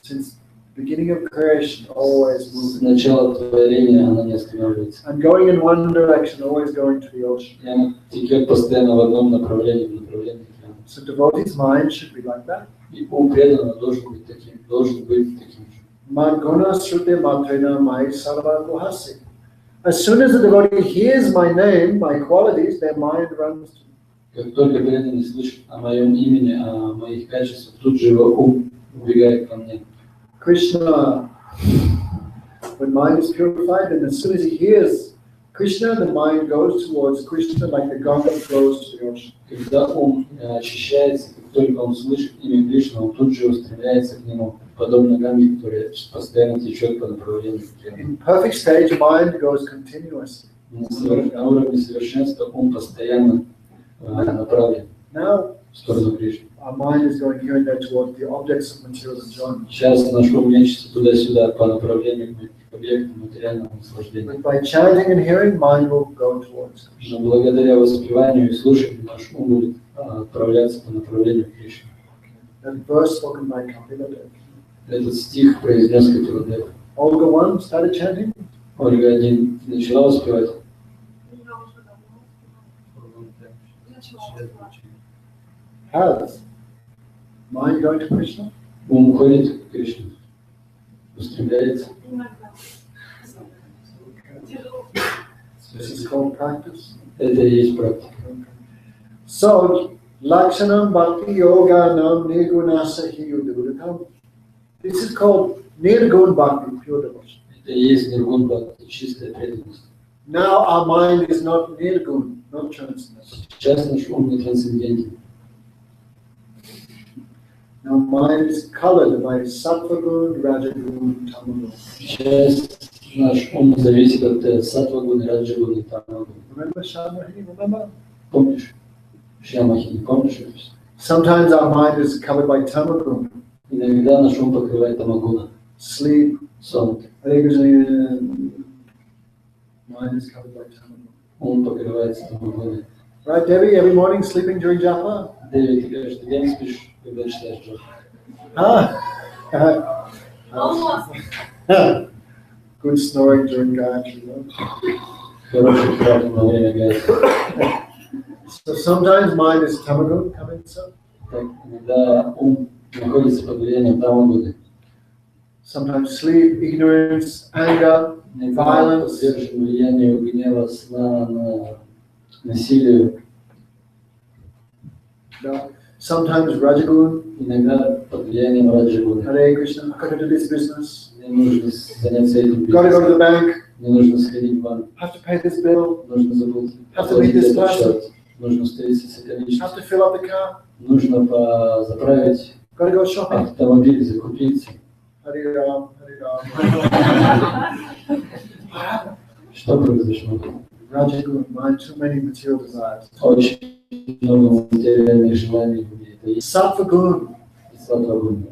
since the beginning of creation, always С moving. начала творения она не останавливается. And going in one direction, always going to the ocean. И она текет постоянно в одном направлении, в направлении океана. So devotee's mind should be like that. И ум преданного должен быть таким же. Madguna srute matrena mai sarva guhasi. As soon as the devotee hears my name, my qualities, their mind runs to me. Как только преданный слышит о моем имени, о моих качествах, тут же его ум убегает ко мне. Krishna, when mind is purified, and as soon as he hears Krishna, the mind goes towards Krishna like the Ganga flows to the ocean. Когда ум очищается, как только он слышит имя Кришны, он тут же устремляется к нему, подобно Ганге, которая постоянно течет по направлению к океану. In perfect stage, mind goes continuously. На уровне совершенства ум постоянно направлен Now, в сторону Кришны. our mind is going here and there towards the objects of material enjoyment. Сейчас наш ум мечется туда-сюда по направлению к объектам материального наслаждения. But by chanting and hearing, mind will go towards Krishna. Но благодаря воспеванию и слушанию наш ум будет отправляться по направлению к Кришне. That verse spoken by Kapila. Этот стих произнес Капиладев. Olga 1 started chanting. Ольга 1 начала воспевать. Has mind going to Krishna? Ум уходит к Кришне, устремляется. This is called practice. Это и есть практика. So, Lakshanam Bhakti Yoga Nam Nirgunasa Hiyudavudakam. This is called Nirgun Bhakti, pure devotion. Это и есть ниргун бхакти, чистая преданность. Now our mind is not Nirgun, not transcendental. Сейчас наш ум не трансцендентен. Now mind is colored by Sattva Gun, Rajagun, Tamagun. Сейчас наш ум зависит от саттва-гуны, раджа-гуны и тама-гуны. Remember Shamahini, remember? Помнишь? Шьямахини, помнишь это? Sometimes our mind is covered by Tamagun. Иногда наш ум покрывает тамагуна. Sleep. Сон. Mind is covered by Tamagun. Ум покрывается тамагуной. Right, Devi, every morning sleeping during japa? Деви, ты каждый день спишь, когда читаешь джапу. Good snoring during Gayatri. No? Хороший храп во время гайатри. So sometimes mind is tamagun coming so. Так, иногда ум находится под влиянием тамагуны. Sometimes sleep, ignorance, anger, violence. Подвержен влиянию гнева, сна, насилию. No. Sometimes rajagun. Иногда под влиянием раджа-гуны. Hare Krishna, I got to do this business. Мне нужно заняться этим Got to go to the бизнесом. bank. Мне нужно сходить в банк. Have to pay this bill. Нужно заплатить this этот person. счет. Нужно встретиться с этой Have личностью. to fill up the car. Нужно заправить Got to go shopping. автомобиль, закупиться. Hare Ram, Hare Ram. Что произошло? Rajagun, mind, too many material desires. Очень много материальных желаний в мире. Это есть Sattva gun, саттва-гуна.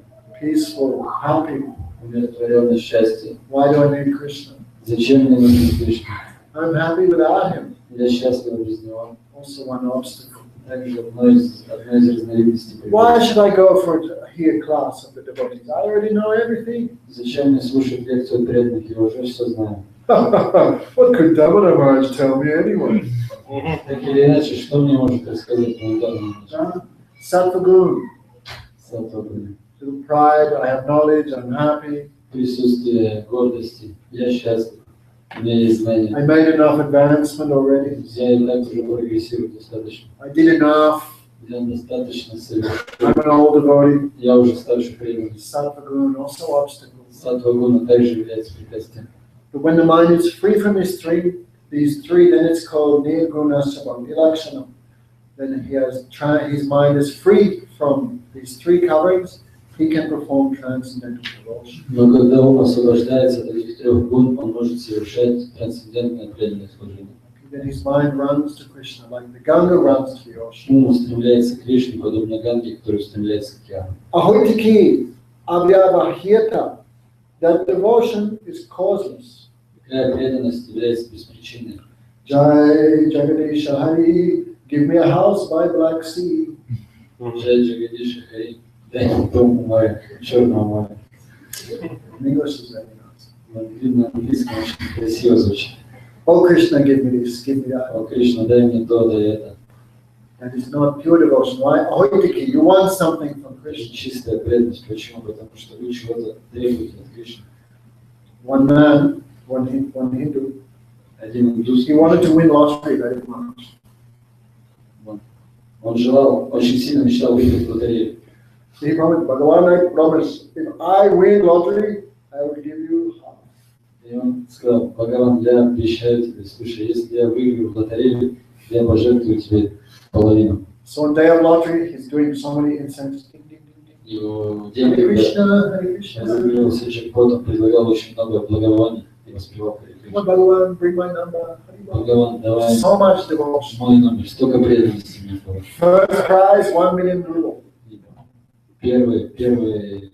peaceful, happy. Умиротворенное счастье. Why do I need Krishna? Зачем мне нужен Кришна? I'm happy without him. Я счастлив без него. Also one obstacle. Также одной из разновидностей. Why should I go for here class of the devotees? I already know everything. Зачем мне слушать лекцию преданных? Я уже все знаю. What could Damodar Maharaj tell me anyway? Так или иначе, что мне может рассказать на данный момент? Sattva gun, Саттва-гуна. little pride, I have knowledge, I'm happy. Присутствие гордости. Я счастлив. У меня есть знания. I made enough advancement already. Я и так уже прогрессирую достаточно. I did enough. Я достаточно совершил. I'm an old devotee. Я уже старший преданный. Sattva gun, also obstacles. Саттва-гуна также является препятствием. But when the mind is free from these three, then it's called nirguna sabhakti lakshanam. Then his mind is free from these three coverings. He can perform transcendental devotion. Но когда ум освобождается от этих трех гун, он может совершать трансцендентное преданное служение. Then his mind runs to Krishna, like the Ganga runs to the ocean. Ум устремляется к Кришне, подобно Ганге, который устремляется к океану. Ahoitiki avyavahirta. That devotion is causeless. Такая преданность является беспричинной. Jai Jagadisha Hari, give me a house by Black Sea. Джай Джагадиша Хари, дай мне дом у моря, Черного моря. In English is very nice. На английском очень красиво звучит. Oh Krishna, give me this, give me that. О, Кришна, дай мне то, дай это. That is not pure devotion. Why? Ahoitiki, you want something from Это Krishna. чистая преданность. Почему? Потому что вы чего-то требуете от Кришны. One man, one Hindu, Один индус, he wanted to win lottery very much. он желал, очень сильно мечтал выиграть в лотерею. He promised, Bhagavan, I promise, if I win lottery, I will give you half. И он сказал: Бхагаван, я обещаю тебе, слушай, если я выиграю в лотерею, я пожертвую тебе половину. So on day of lottery, he's doing so many incense. Ding, ding, ding, ding. И в день, Hare когда Krishna, Hare я Krishna. загрузился джекпотом, предлагал очень много благовоний и воспевал Харе Come on, Кришна. Bhagavan, bring my number. Hare Bhagavan. Бхагаван, давай So much devotion. мой номер, столько преданности мне было. First prize, 1 million ruble. Первый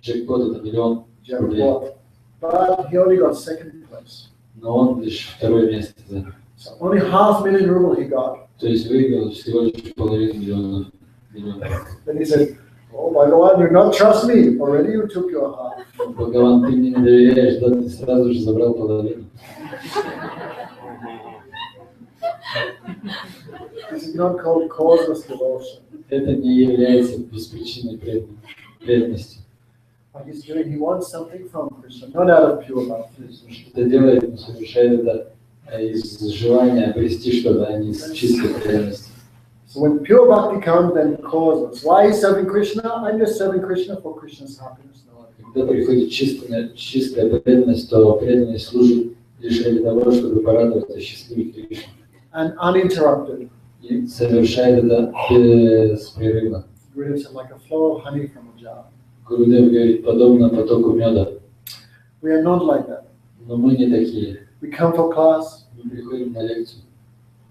джекпот — это миллион рублей. Jackpot. But he only got second place. Но он лишь второе место занял. So only 500,000 ruble he got. То есть выиграл всего лишь половину миллиона. Then he said, oh Bhagavan, you not trust me. Already you took your half. Бхагаван, ты мне не доверяешь, да, ты сразу же забрал половину. This is not called causeless devotion. Это не является беспричинной преданностью. What he's doing, he wants something from Krishna, not out of pure love. То есть он что-то делает, он совершает это из желания обрести что-то, а не из чистой преданности. So when pure bhakti comes, then causeless. Why is serving Krishna? I'm just serving Krishna for Krishna's happiness. No other. Когда приходит чистая преданность, то преданность служит лишь ради того, чтобы порадовать и счастливить Кришну. And uninterrupted. И совершает это беспрерывно. Gurudeva said, like a flow of honey from a jar. Гурудев говорит, подобно потоку меда. We are not like that. Но мы не такие. We come for class, Мы приходим на лекцию.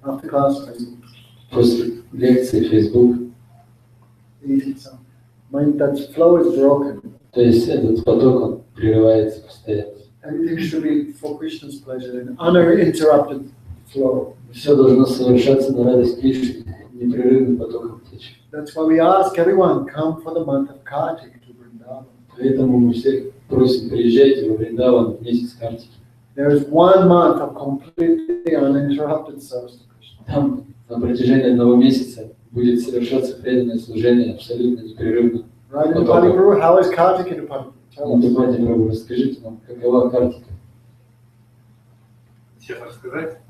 after class, Facebook, После лекции Facebook. eating some. That flow is broken. То есть этот поток, он прерывается постоянно. Everything should be for Krishna's pleasure, an uninterrupted flow. Все должно совершаться на радость Кришны, непрерывным потоком течи. That's why we ask everyone, come for the month of Kartik to Vrindavan. Поэтому мы всех просим, приезжайте во Вриндаван в месяц Картики. There is 1 month of completely uninterrupted service to Krishna. Там на протяжении одного месяца будет совершаться преданное служение абсолютно непрерывно. Right, Dupati Prabhu, how is Kartik in Dupati? Tell us. Дупати Прабху, расскажите нам, какова Картика? Сейчас рассказать?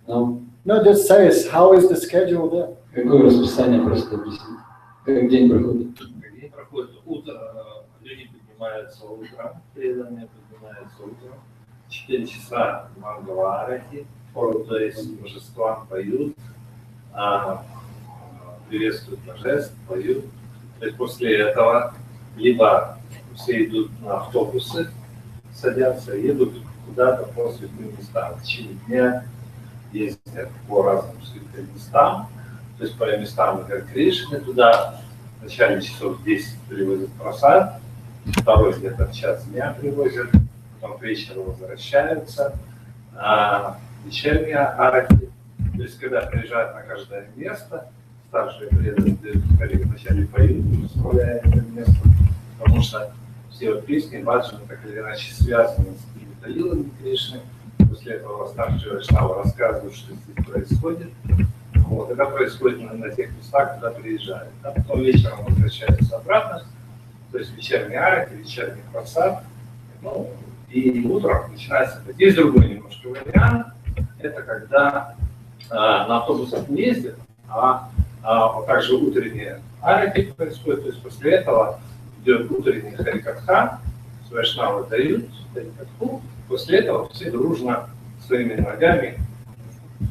Нам No, just say us, how is the schedule there? какое расписание просто объяснить? Как день проходит? День проходит утро, люди поднимаются утром, преданные поднимаются утром, 4 часа Мангала-арати, то есть божествам поют, приветствуют божеств, поют. То есть после этого либо все идут на автобусы, садятся и едут куда-то по святым местам. В течение дня ездят по разным святым местам, то есть по местам как Кришны, туда в начале часов 10 привозят просад, второй где-то в час дня привозят, потом к вечеру возвращаются, вечерняя арати. То есть когда приезжают на каждое место, старшие преданные вначале поют, расправляя это место, потому что все вот песни, баджаны так или иначе связаны с какими-то лилами Кришны. После этого старшие вайшнавы рассказывают, что здесь происходит. Вот, это происходит на тех местах, куда приезжают. А потом вечером возвращаются обратно, то есть вечерний арати, вечерний просад. Ну, и утром начинается. Есть другой немножко вариант. Это когда на автобусах не ездят, а также утренние арати происходит. То есть после этого идет утренний харикатха, вайшнавы дают харикатху, после этого все дружно своими ногами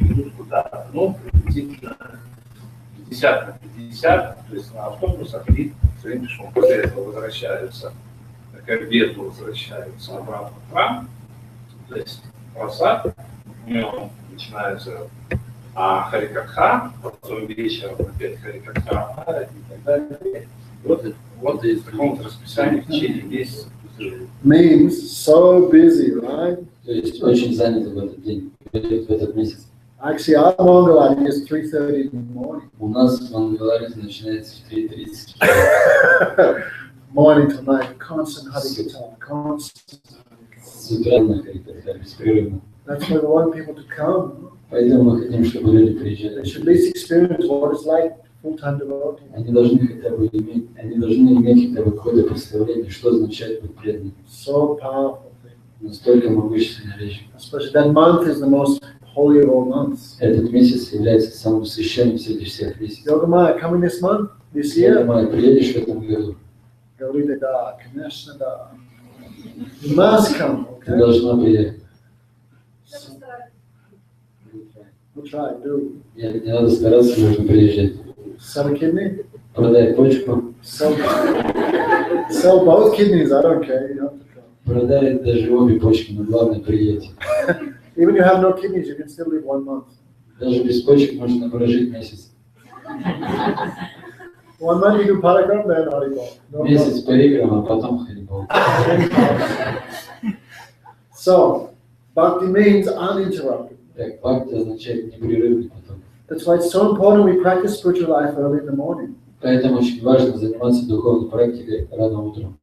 идут куда-то, ну, приблизительно 50 на 50, то есть на автобусах и своим пешком. После этого возвращаются, к обеду возвращаются обратно в храм, то есть просад, днем начинается харикатха, потом вечером опять харикатха и так далее. Вот и в таком расписании в течение месяца. Means so busy, right? То есть очень заняты в этот день, в этот месяц. Actually, our Mangalati is 3:30 in the morning. У нас в Мангаларе начинается в 3:30. morning to night, constant Hari Kirtan, constant Hari Kirtan. С утра на Харикатха, беспрерывно. That's why we want people to come. Поэтому мы хотим, чтобы люди They приезжали. should at least experience what it's like full-time devotee. Они должны иметь хотя бы какое-то представление, что означает быть преданным. So powerful thing. Настолько могущественная вещь. Especially that month is the most holy of all months. Этот месяц является самым священным среди всех месяцев. Yogamaya, coming this month, this year, Yogamaya, приедешь в этом году, Gaurita Da, Kaneshna Da. You must come, ты okay? должна приехать. We'll try, do. Не надо стараться, нужно приезжать. Sell a kidney? Продай почку, Sell both kidneys, I don't care, you have to come. продай даже обе почки, но главное приедь. Even if you have no kidneys, you can still live 1 month. Даже без почек можно прожить месяц. 1 month you do paragram, then Haribol. No Месяц париграм, а потом Харибол. So, bhakti means uninterrupted. Так, бхакти означает непрерывный поток. That's why it's so important we practice spiritual life early in the morning. Поэтому очень важно заниматься духовной практикой рано утром.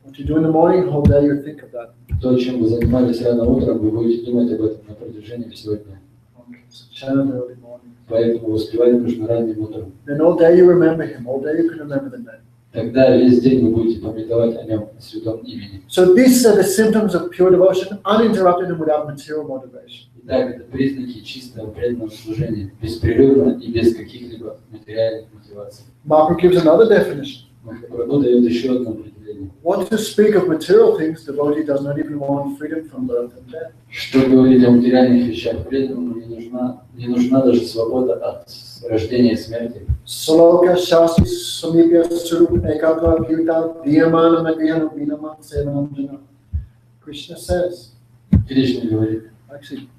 What you do in the morning, whole day you think of that. То, чем вы занимались рано утром, вы будете думать об этом на протяжении всего дня. Okay, so chant early morning. Поэтому воспевать нужно ранним утром. Then all day you remember him, all day you can remember the name. Тогда весь день вы будете памятовать о нем, о святом имени. So these are the symptoms of pure devotion, uninterrupted and without material motivation. Итак, это признаки чистого преданного служения, беспрерывно и без каких-либо материальных мотиваций. Mahaprabhu gives another definition. Махапрабху дает еще одно определение. What to speak of material things, devotee does not even want freedom from birth and death. Что говорить о материальных вещах преданному, не нужна даже свобода от рождения и смерти. Sloka shasti samipya surup ekatva kirta diyamana nagriyanam vinama sevanam jana. Krishna says, Кришна говорит, actually,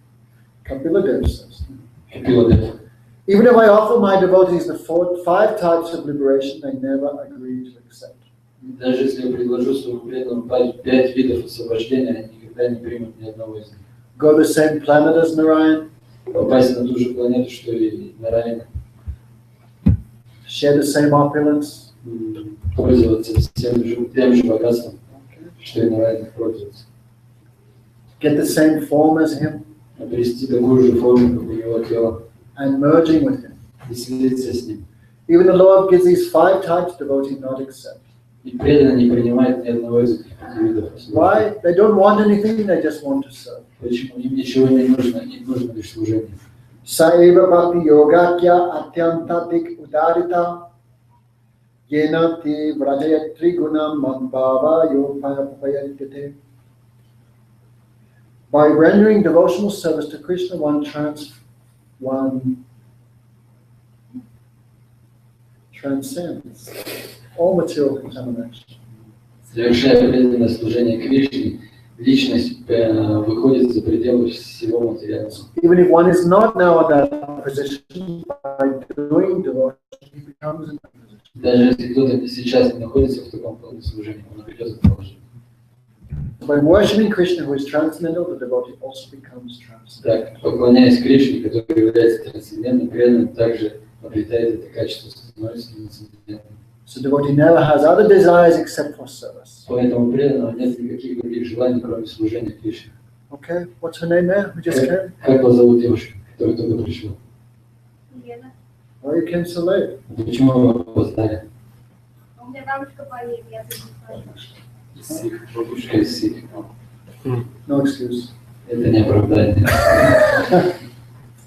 Kapila Dev says, Капиладев, even if I offer my devotees the 5 types of liberation, they never agree to accept. даже если я предложу своему преданному 5 видов освобождения, они никогда не примут ни одного из них. Go to the same planet as Narayan, Попасть на ту же планету, что и Нараяна, share the same opulence, пользоваться тем же богатством, что и Нараяна пользуется. get the same form as him, Обрести такую же форму, как у него тело, and merging with him. и слиться с ним. Even the Lord gives these 5 types, devotee not accept. И преданно не принимает ни одного из этих 5 видов освобождения. Why? They don't want anything, they just want to serve. Почему? Им ничего не нужно, им нужно лишь служение. Saeva bhakti yogakya atyantatik udarita yenati vrajayat trigunam manbhava yopayapayatyate. By rendering devotional service to Krishna, one transcends all material contamination. Совершая преданное служение Кришне, личность выходит за пределы всего материального. Even if one is not now at that position, by doing devotion, he becomes in that position. Даже если кто-то сейчас не находится в таком полном служении, он придет в положение. By worshipping Krishna, who is transcendental, the devotee also becomes transcendental. Так, поклоняясь Кришне, который является трансцендентным, преданным, также обретает это качество, становится трансцендентным. So devotee never has other desires except for service. Поэтому преданного нет никаких других желаний, кроме служения Кришне. Okay, what's her name there? Who just came? Как вас зовут девушка, которая только пришла? Why you came so late? Почему вы опоздали? У меня бабушка болеет, я тут Бабушка из Сих. No excuse. Это не оправдание.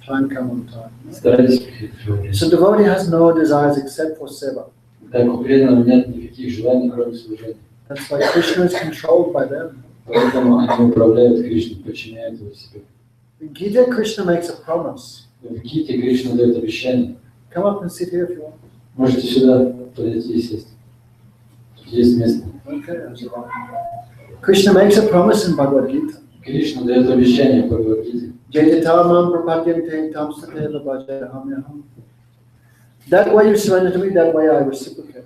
Time come on time. Старайтесь приходить вовремя. So devotee has no desires except for seva. Так у преданного нет никаких желаний, кроме служения. That's why Krishna is controlled by them. Поэтому они управляют Кришной, подчиняют его себе. In Gita, Krishna makes a promise. В Гите Кришна дает обещание. Come up and sit here if you want. Можете сюда подойти и сесть. Тут есть место. Okay, that's all. Krishna makes a promise in Bhagavad Gita. Кришна дает обещание в Бхагавад-гите. Jayatatam prapadyante tam sate labhajayamyaham. That way you surrender to me, that way I reciprocate.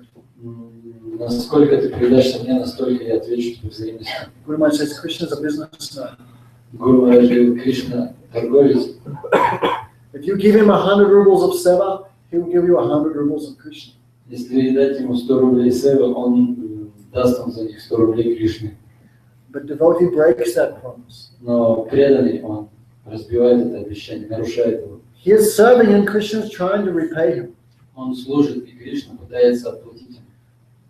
Насколько ты предашься мне, настолько я отвечу тебе взаимностью. Guru Maharaj says Krishna is a businessman. Гуру Махарадж говорит, Кришна торговец. If you give him 100 rubles of seva, he will give you 100 rubles of Krishna. Если дать ему 100 рублей севы, он даст вам за них 100 рублей Кришне. But devotee breaks that promise. Но преданный, он разбивает это обещание, нарушает его. He is serving and Krishna is trying to repay him Он служит, и Кришна пытается отплатить ему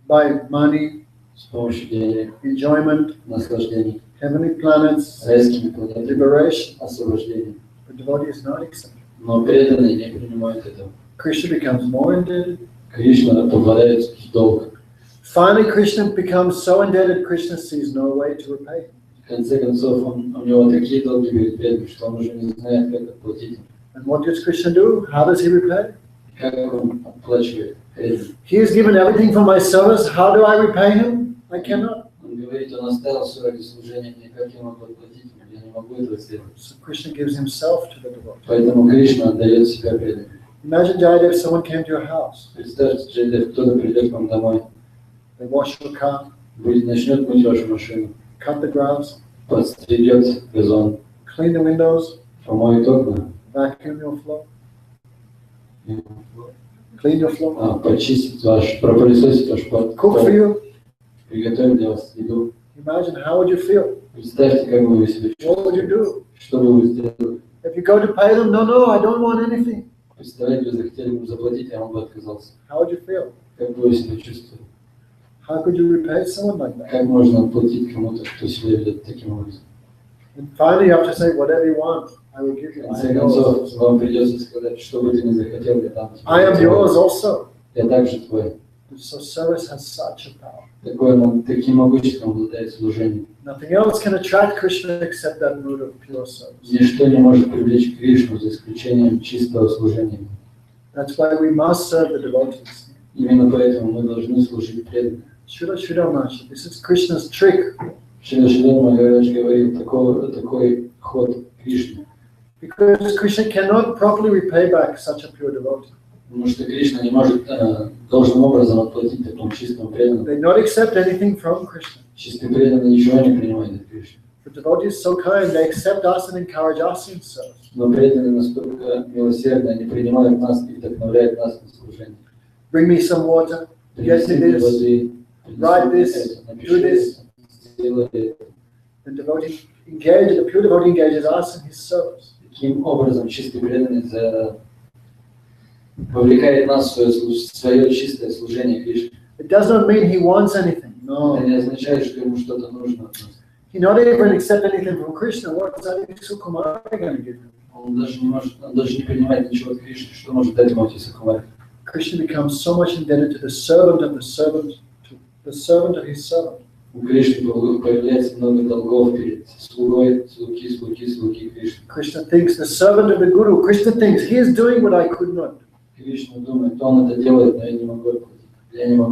by money, с помощью денег, enjoyment, наслаждений, heavenly planets, райскими планетами, liberation. освобождением. The devotee is not accepting. Но преданный не принимает этого. Krishna becomes more indebted. Кришна попадает в долг. Finally, Krishna becomes so indebted, Krishna sees no way to repay him. В конце концов, у него такие долги перед преданным, что он уже не знает, как отплатить. And what does Krishna do? How does he repay? Как он отплачивает преданным? He has given everything for my service. How do I repay him? I cannot. Он говорит, он оставил все ради служения, никак я могу отплатить ему, я не могу этого сделать. So Krishna gives himself to the devotee. Поэтому Кришна отдает себя преданным. Imagine, Jayadev, someone came to your house. Представьте, Джайдев, кто-то придет к вам домой, They wash your car, начнет мыть вашу машину, cut the grass, подстригет газон, clean the windows, помоет окна, vacuum your floor, clean your floor, почистит ваш, пропылесосит ваш cook for you. приготовит для вас еду. Imagine, how would you feel? Представьте, как бы вы себя What would you чувствовали, do? что бы вы сделали. If you go to pay them, no, I don't want anything. Представляете, вы захотели ему заплатить, а он бы отказался. How would you feel? Как бы вы себя чувствовали? How could you repay someone like that? Как можно отплатить кому-то, кто себя ведет таким образом? And finally, you have to say, whatever you want, I will give В you. конце концов, вам придется сказать, что бы ты ни захотел, я дам тебе. I am yours also. Я также твой. So service has such a power. Таким могуществом обладает служение. Nothing else can attract Krishna except that mood of pure service. Ничто не может привлечь Кришну, за исключением чистого служения. That's why we must serve the devotees. Именно поэтому мы должны служить преданным. Shuddha Shuddha, this is Krishna's trick. Шрила Шрила Махарадж говорил, такой ход Кришны. Because Krishna cannot properly repay back such a pure devotee. Потому что Кришна не может должным образом отплатить такому чистому преданному. They not accept anything from Krishna. Чистый преданный ничего не принимает от Кришны. The devotees are so kind, they accept us and encourage us in service. Но преданные настолько милосердны, они принимают нас и вдохновляют нас на служение. Bring me some water, get me this, write this, do this. The devotee the pure devotee engages us in his service. Таким образом, чистый преданный вовлекает нас в свое чистое служение Кришне. It does not mean he wants anything. No. Это не означает, что ему что-то нужно от нас. He not even accept anything from Krishna. What's that Sukumar going to give him? Он даже не принимает ничего от Кришны, что может дать ему Сукумари. Krishna becomes so much indebted to the servant of the servant, to the servant of his servant. У Кришны появляется много долгов перед слугой, слуги Кришны. Krishna thinks the servant of the Guru. Krishna thinks he is doing what I could not do. Кришна думает, он это делает, но я не могу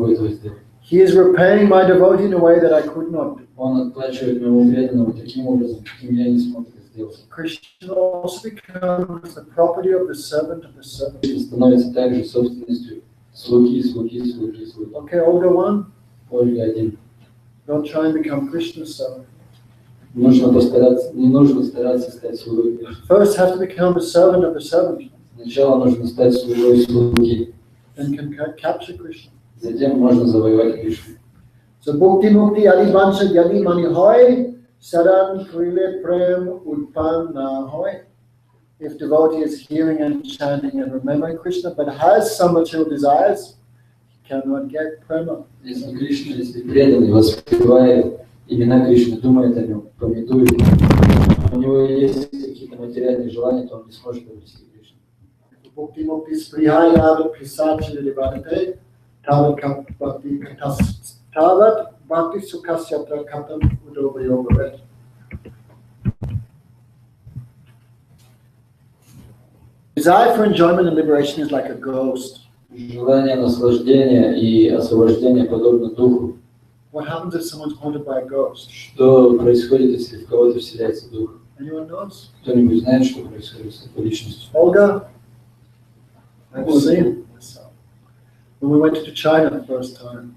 этого сделать. He is repaying my devotee in a way that I could not do. Он отплачивает моему преданному таким образом, каким я не смог это сделать. Krishna also becomes the property of the servant of the servant. Кришна становится также собственностью слуги. Okay, Olga 1. Ольга 1. Don't try and become Krishna's servant. Не нужно стараться стать слугой Кришны. First, have to become the servant of the servant. Сначала нужно стать слугой слуги. Then can capture Krishna. Затем можно завоевать Кришну. So Bhukti Mukti Adi Vansha Yadi Mani Hoy Saran Krile Prem Utpanna Hoy. If devotee is hearing and chanting and remembering Krishna but has some material desires, he cannot get prema. Если преданный воспевает имена Кришны, думает о нем, пометует, у него есть какие-то материальные желания, то он не сможет обрести Кришну. Bhukti Mukti Sprihayad Pisachi Devate Tavat Bhakti Katas Tavat Bhakti Sukasyatra Katam Udovayogavet. Desire for enjoyment and liberation is like a ghost. Желание наслаждения и освобождения подобно духу. What happens if someone's haunted by a ghost? Что происходит, если в кого-то вселяется дух? Anyone knows? Кто-нибудь знает, что происходит с этой личностью? Olga? I've seen myself. When we went to China the first time.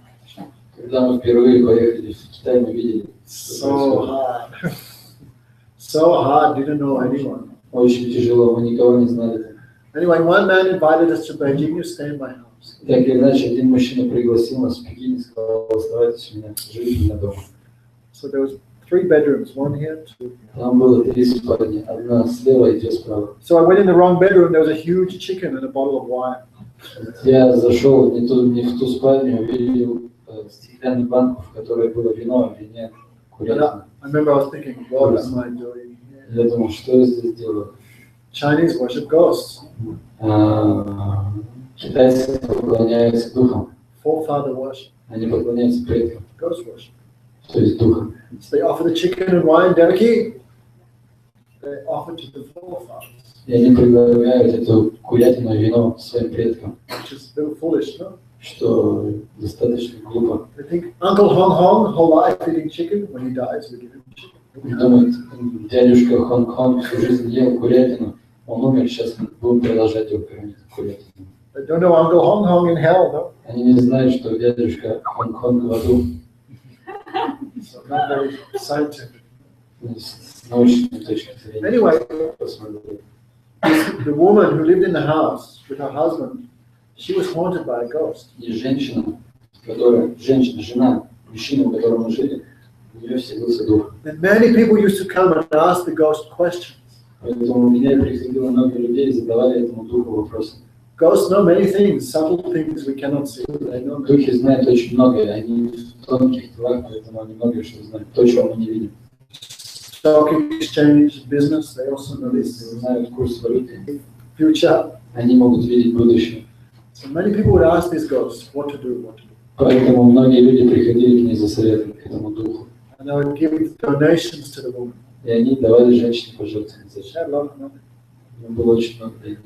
Когда мы впервые поехали в Китай, мы видели, что So hard. So hard, didn't know anyone. очень тяжело, мы никого не знали. Anyway, one man invited us to Beijing to stay in my house. Так или иначе, один мужчина пригласил нас в Пекине, сказал, оставайтесь у меня, живите у меня дома. So there was 3 bedrooms, one here, 2 here. Там было 3 спальни, одна слева и 2 справа. So I went in the wrong bedroom. There was a huge chicken and a bottle of wine. Я зашел не в ту спальню, увидел стеклянную банку, в которой было вино, а в вине курятина. I remember I was thinking, what am I doing here? Я думал, что я здесь делаю? Chinese worship ghosts. Китайцы поклоняются духам, Forefather worship. они поклоняются предкам, Ghost worship. то есть духам. So they offer the chicken and wine, Devaki. They offer to the forefathers. И они предлагают эту курятину и вино своим предкам, Which is a little foolish, no? что достаточно глупо. They think Uncle Hong Hong, whole life eating chicken, when he dies, we give him chicken. Думают, дядюшка Хонг-Конг всю жизнь ел курятину, он умер, сейчас мы будем продолжать его кормить курятину. They don't know Uncle Hong Hong in hell, no? Они не знают, что дядюшка Хонг-Конг в аду. So not very scientific. С научной точки зрения. Anyway, Посмотрим. the woman who lived in the house with her husband, she was haunted by a ghost. И женщина, жена, мужчина, у которого мы жили, у нее вселился дух. And many people used to come and ask the ghost questions. Поэтому у меня приходило много людей и задавали этому духу вопросы. Ghosts know many things, subtle things we cannot see. They know many. Духи знают очень многое, они в тонких телах, поэтому они многое что знают, то, чего мы не видим. Stock exchange, business, they also know this. Они знают курс валюты, Future. они могут видеть будущее. So many people would ask these ghosts what to do, what to do. Поэтому многие люди приходили к ней за советом, к этому духу. And they would give donations to the woman. И они давали женщине пожертвования. She had a lot of money. Было очень много денег.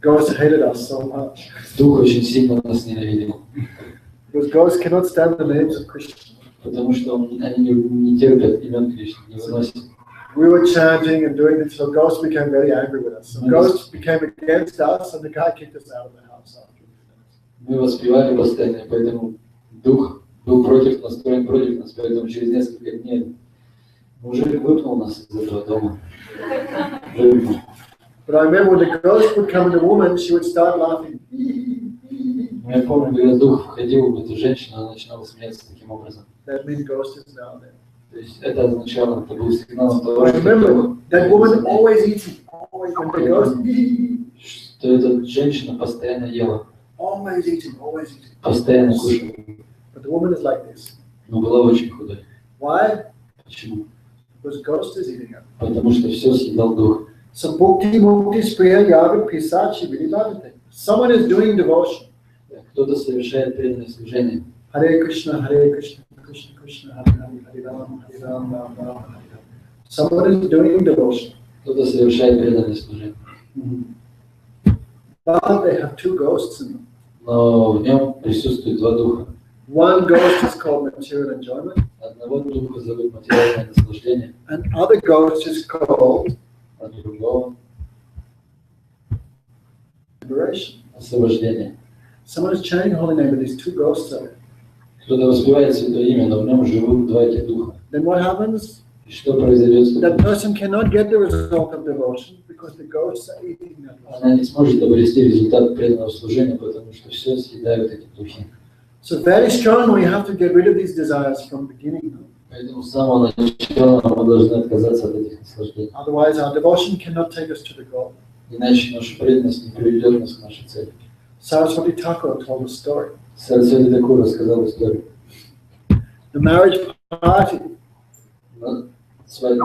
Ghosts hated us so much. Дух очень сильно нас ненавидел, Because ghosts cannot stand the names of Christians. потому что они не терпят имен Кришны, не выносят. We were chanting and doing it, so ghosts became very angry with us. So ghosts became against us, and the guy kicked us out of the house after. Мы воспевали постоянно, поэтому дух был настроен против нас, поэтому через несколько дней мужик выпнул нас из этого дома. Выпнул. But I remember when the ghost would come in the woman, she would start laughing. Я помню, когда дух входил в эту женщину, она начинала смеяться таким образом. That means ghost is now there. То есть это означало, это был сигнал того, I remember that woman always eating, always when the ghost, что эта женщина постоянно ела, always eating. постоянно кушала, But the woman is like this. но была очень худой. Why? Почему? Because ghost is eating her. Потому что все съедал дух. So bhakti mukti spriya yagat pisachi vidibhadate. Someone is doing devotion. Кто-то совершает преданное служение. Hare Krishna, Krishna Krishna, Hare Hare, Hare Ram, Ram Ram. Hare. Someone is doing devotion. Кто-то совершает преданное служение. But they have 2 ghosts in them. Но в нем присутствует 2 духа. One ghost is called material enjoyment, Одного духа зовут материальное наслаждение, and other ghost is called а другого liberation. освобождение. Someone is chanting holy name, but these 2 ghosts are there. Кто-то воспевает святое имя, но в нем живут 2 этих духа. Then what happens? И что произойдет с That тобой? person cannot get the result of devotion because the ghosts are eating that person. Она не сможет обрести результат преданного служения, потому что все съедают эти духи. So very strongly, we have to get rid of these desires from the beginning. Поэтому с самого начала мы должны отказаться от этих наслаждений. Otherwise, our devotion cannot take us to the goal. Иначе наша преданность не приведет нас к нашей цели. Saraswati Thakur told a story. Сарасвати Такур рассказал историю. The marriage party. На свадьбе.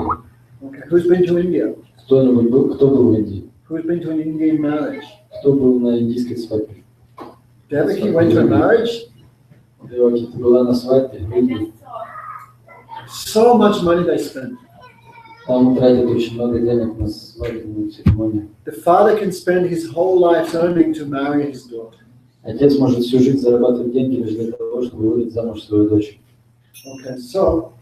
Okay, who's been to India? Кто был в Индии? Who's been to an Indian marriage? Кто был на индийской свадьбе? Devaki went to a marriage. Деваки, ты была на свадьбе в Индии. So much money they spent. Там тратят очень много денег на свадебную церемонию. The father can spend his whole life earning to marry his daughter. Отец может всю жизнь зарабатывать деньги лишь для того, чтобы выдать замуж свою дочь. Okay, so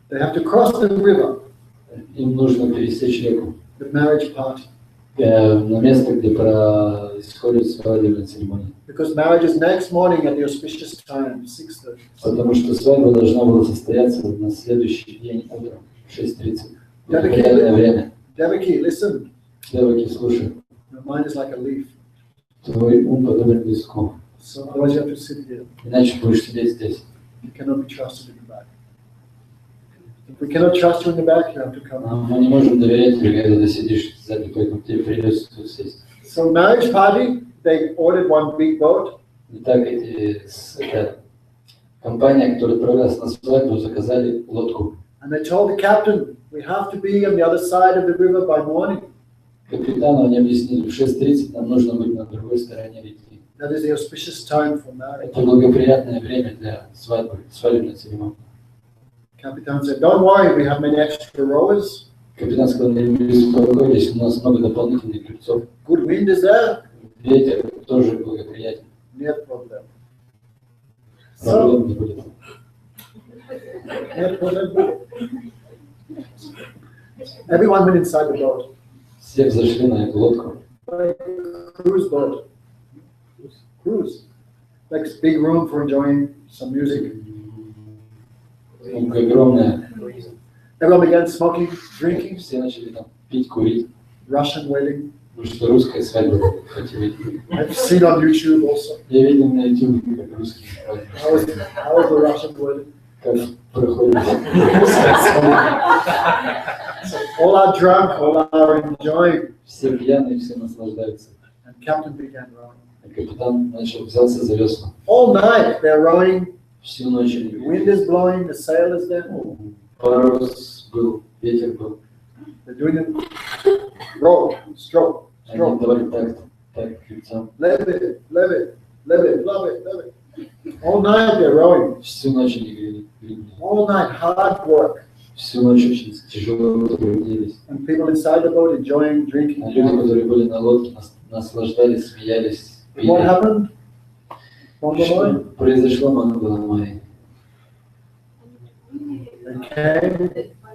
they have to cross the river, Им нужно пересечь реку the marriage party, на место, где происходит свадебная церемония. because marriage is next morning at the auspicious time, 6:30. Потому что свадьба должна была состояться на следующий день утром в 6:30. благоприятное время. Devaki, listen. Деваки, слушай, Your mind is like a leaf. твой ум подобен листку. So otherwise you have to sit here. Иначе будешь сидеть здесь. You cannot be trusted in the back. If we cannot trust you in the back, you have to come. Мы не можем доверять тебе, когда ты сидишь сзади, поэтому тебе придется тут сесть. So marriage party, they ordered one big boat. Итак, эта компания, которая отправлялась на свадьбу, заказали лодку. And they told the captain, we have to be on the other side of the river by morning. Капитану они объяснили, в 6:30 нам нужно быть на другой стороне реки. That is the auspicious time for marriage. Это благоприятное время для свадьбы, свадебной церемонии. Captain said, don't worry, we have many extra rowers. Капитан сказал, не беспокойтесь, у нас много дополнительных гребцов. Good wind is there. Ветер тоже благоприятен. Нет проблем. Проблем не будет. Нет проблем. Everyone went inside the boat. Все взошли на эту лодку. Cruise boat. Cruise. Like big room for enjoying some music. Лодка огромная. Everyone began smoking, drinking. Все начали там пить, курить. Russian wedding. Потому что русская свадьба хотели. I've seen on YouTube also. Я видел на YouTube, как русские свадьбы. How was the Russian wedding? Как проходит. So all are drunk, all are enjoying. Все пьяные, все наслаждаются. And captain began rowing. А капитан взялся за весла. All night they're rowing. Всю ночь The wind is blowing, the sail is there. парус был, ветер был. They're doing it. Row, stroke, Они stroke. давали так крыльцам. Leve it, leve it, love it, love it. All night they're rowing. Всю ночь они гребли. All night hard work. Всю ночь очень тяжело трудились. And people inside the boat enjoying, drinking. А люди, которые были на лодке, наслаждались, смеялись, And what пили. happened? Что произошло, Мангала-Майя? They came.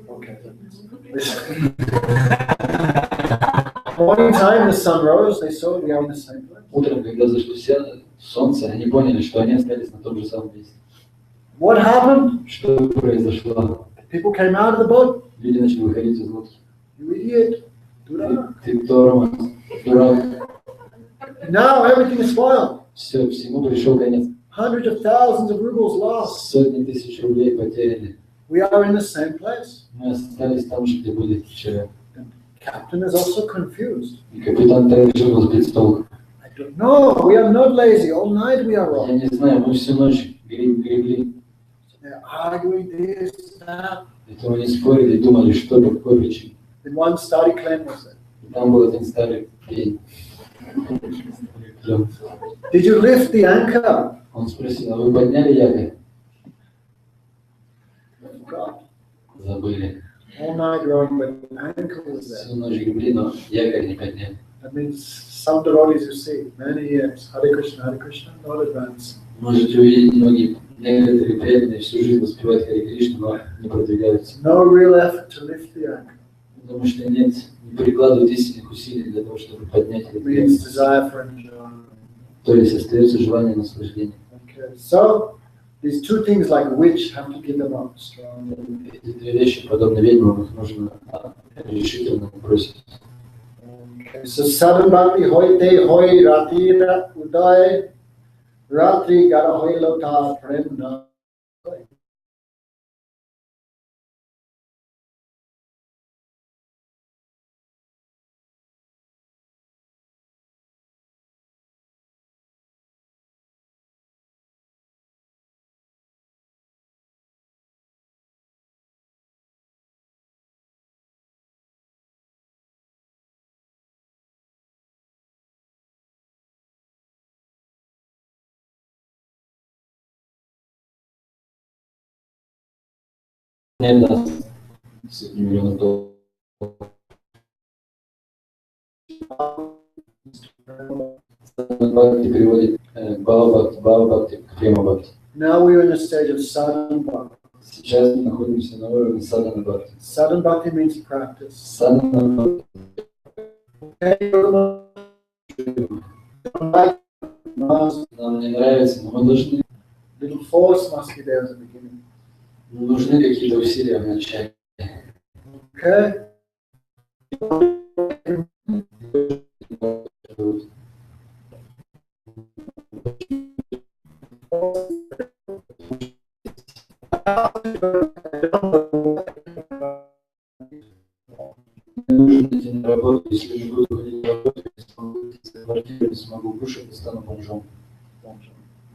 Okay. Morning time, the sun rose. They saw we are in the same place. Утром, когда зашло солнце, они поняли, что они остались на том же самом месте. What happened? Что произошло? People came out of the boat. Люди начали выходить из лодки. You idiot. Dura. Ты тормоз, дурак. Now everything is spoiled. Все, всему пришел конец. Hundreds of thousands of rubles lost. Сотни тысяч рублей потеряны. We are in the same place. Мы остались там же, где были вчера. Captain is also confused. И капитан также был сбит с толку. I don't know. We are not lazy. All night we are Я wrong. не знаю, мы всю ночь гребли. They're arguing this, that. Поэтому они спорили и думали, что какой причин. Then one starry clan was there. И там был один старый пень. Did you lift the anchor? Он спросил, а вы подняли якорь? God. Забыли. All night rowing, but the anchor was there. Всю ночь гребли, но якорь не подняли. That means some devotees you see, many years, Hare Krishna, not advanced. Можете увидеть многие, некоторые преданные всю жизнь воспевают Харе Кришну, но не продвигаются. No real effort to lift the anchor. Потому что не прикладывают истинных усилий для того, чтобы поднять It этот means якорь. desire for enjoyment. То есть остается желание наслаждения. Okay, so these two things like witch have to give them up strongly. Эти две вещи, подобно ведьмам, их нужно решительно бросить. Okay, so suddha-bhakti hoite hoi ratira uday ratri gara hoi lota premna. Не даст сотни миллионов долларов. Бхакти переводит Бхава-бхакти к Према-бхакти. Now we are in a stage of sadhana. Сейчас мы находимся на уровне садхана-бхакти. Sadhana bhakti means practice. Садхана-бхакти. Нам не нравится, но мы должны, Little force must be there at the beginning. нужны какие-то усилия в начале. Okay?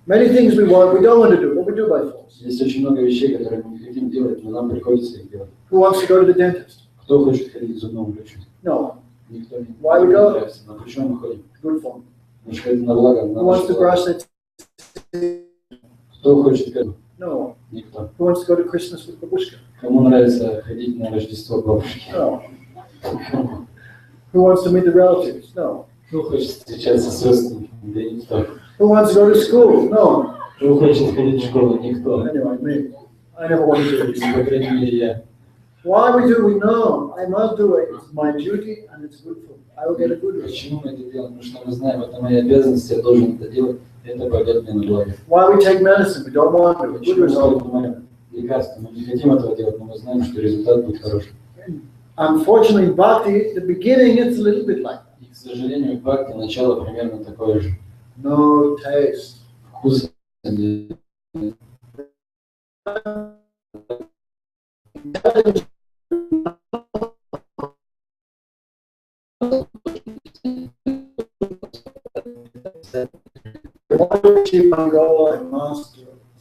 Many things we want, we don't want to do, but we do by force. Есть очень много вещей, которые мы не хотим делать, но нам приходится их делать. Who wants to go to the dentist? Кто хочет ходить к зубному врачу? No. Никто не Why we go? нравится. Но почему мы ходим? Good form. Потому что это на благо, Who на wants наше to благо. brush their teeth? Кто хочет ходить? No. Никто. Who wants to go to Christmas with babushka? Кому нравится ходить на Рождество к бабушке? No. Who wants to meet the relatives? No. Кто хочет встречаться с родственниками? Да никто. Who wants to go to school? No. Кто хочет ходить в школу? Никто. Anyway, me. I never want to do this. По крайней мере, я. Why we do, we know. I must do it. It's my duty and it's good for me. I will get a good result. Почему мы это делаем? Потому что мы знаем, это моя обязанность, я должен это делать, это пойдет мне на благо. Why we take medicine? We don't want to. Good Почему мы result. принимаем лекарства? Мы не хотим этого делать, но мы знаем, что результат будет хороший. Unfortunately, in bhakti, the beginning it's a little bit like that. И, к сожалению, в бхакти начало примерно такое же. No taste. Вкус.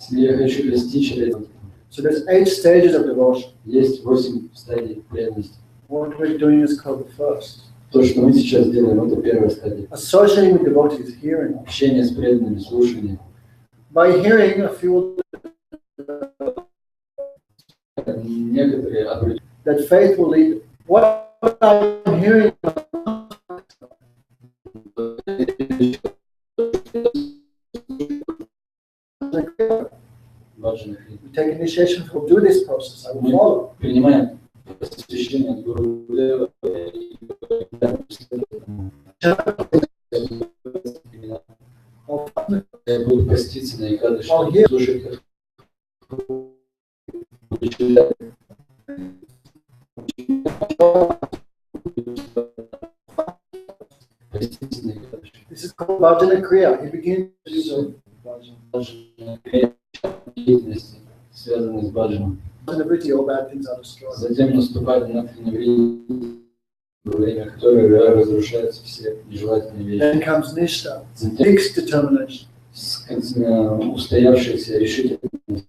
Если я хочу достичь этого, So there's 8 stages of devotion. есть 8 стадий преданности. What we're doing is called the first. То, что мы сейчас делаем, это первая стадия. Associating with devotees, hearing. Общение с преданными, слушание. By hearing, a few Некоторые обращаются. that faith will lead. What I'm hearing, we take initiation, we'll do this process. I will follow. Мы принимаем посвящение от Гуру. Я буду поститься на Экадыши, слушать их. Поститься на Экадыши. This is called Bhajana Kriya. He begins to do Bhajana. Деятельности, связанные с баджаном. Bhajana Vritti, all bad things are destroyed. Затем наступает внутреннее время, во время которое разрушаются все нежелательные вещи. Then comes Nishta, Затем fixed determination. устоявшаяся решительность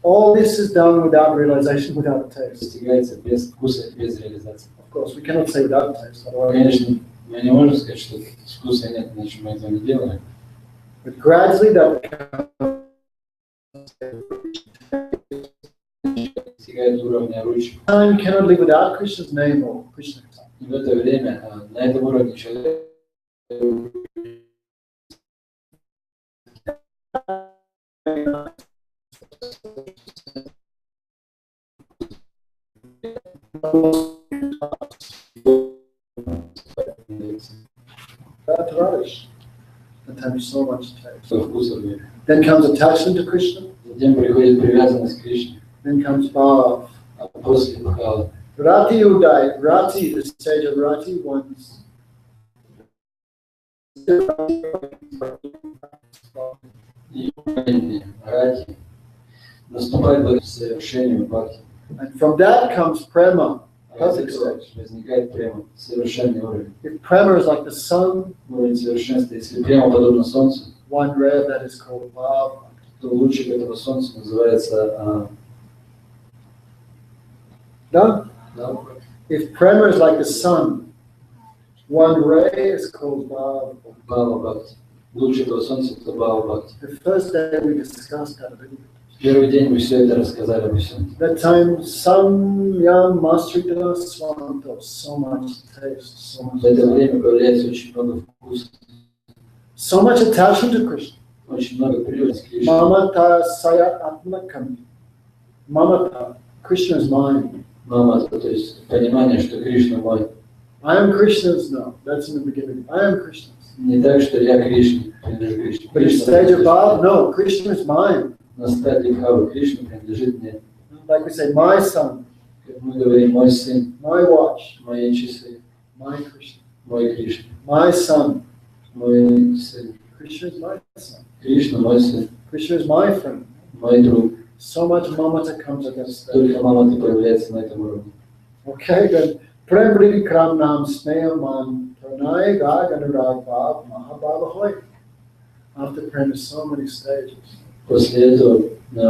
All this is done without realization, without taste. достигается без вкуса, без реализации. Of course, we cannot say without taste. Otherwise, Конечно, мы не можем сказать, что вкуса нет, иначе мы этого не делаем. but gradually that Достигает уровня ручек. time cannot live without Krishna's name or Krishna. И в это время на этом уровне человек That rubbish. That time so much taste. вкуса нет. Then comes attachment to Krishna. Затем приходит привязанность к Кришне, Then comes bhav. а после бхава. Rati Uday. Rati, the stage of Rati, one's И рати наступает в совершению бхакти. and from that comes prema. А из этого возникает према, совершенный уровень. If prema is like the sun, Уровень совершенства. Если према подобно солнцу, one ray of that is called bhav. то лучик этого солнца называется Done? да, If prema is like the sun, one ray is called bhav. бхава бхакти. Лучик этого солнца это бхава бхакти. The first day we discussed that a little bit. В первый день мы все это рассказали обо всем. That time, Samyam Mastrita Swanto, so much taste, so В much, это время появляется очень много вкуса, so much attachment to Krishna. очень много привязанности к Кришне. Mamata Saya Atmakam. Mamata, Krishna is mine. Мама, то есть понимание, что Кришна мой. I am Krishna's, no, that's in the beginning. I am Krishna's. Не так, что я Кришне, принадлежу Кришне. But in stage of Bhav, no, Krishna is mine. На стадии бхавы Кришна принадлежит мне. Like we say, my son. Как мы говорим, мой сын, my watch, мои часы, my Krishna, мой Кришна, my son. мой сын, Krishna is my son. Кришна, мой сын, Krishna is my friend. мой друг. So much mamata comes against that. Только мама ты появляется на этом уровне. Okay, then. Prem Priti Kram Nam Sneham Man Pranay Gag Anurag Bhav Mahabhava Hoy. After prem is so many stages. После этого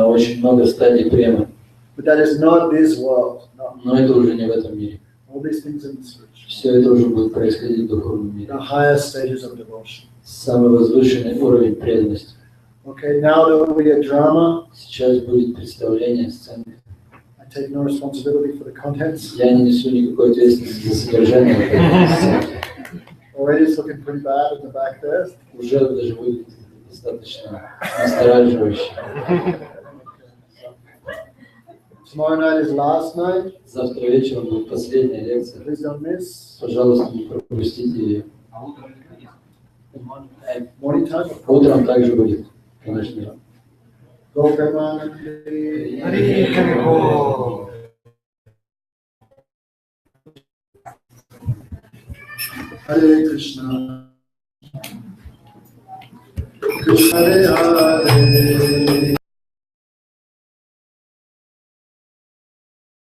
очень много стадий премы. But that is not this world. No. Но это уже не в этом мире. All these things in the spiritual. Все это уже будет происходить в духовном мире. The higher stages of devotion. Самый возвышенный уровень преданности. Okay, now there will be a drama. Сейчас будет представление сцены. I take no responsibility for the contents. Я не несу никакой ответственности за содержание этой сцены. Already it's looking pretty bad at the back there. Уже даже выглядит достаточно настораживающе. Tomorrow night is last night. Завтра вечером будет последняя лекция. Please don't miss. Пожалуйста, не пропустите ее. Morning time. Утром также будет, конечно. Gopemanandi. Хари Харибол. Hare Krishna. Krishna Hare Hare.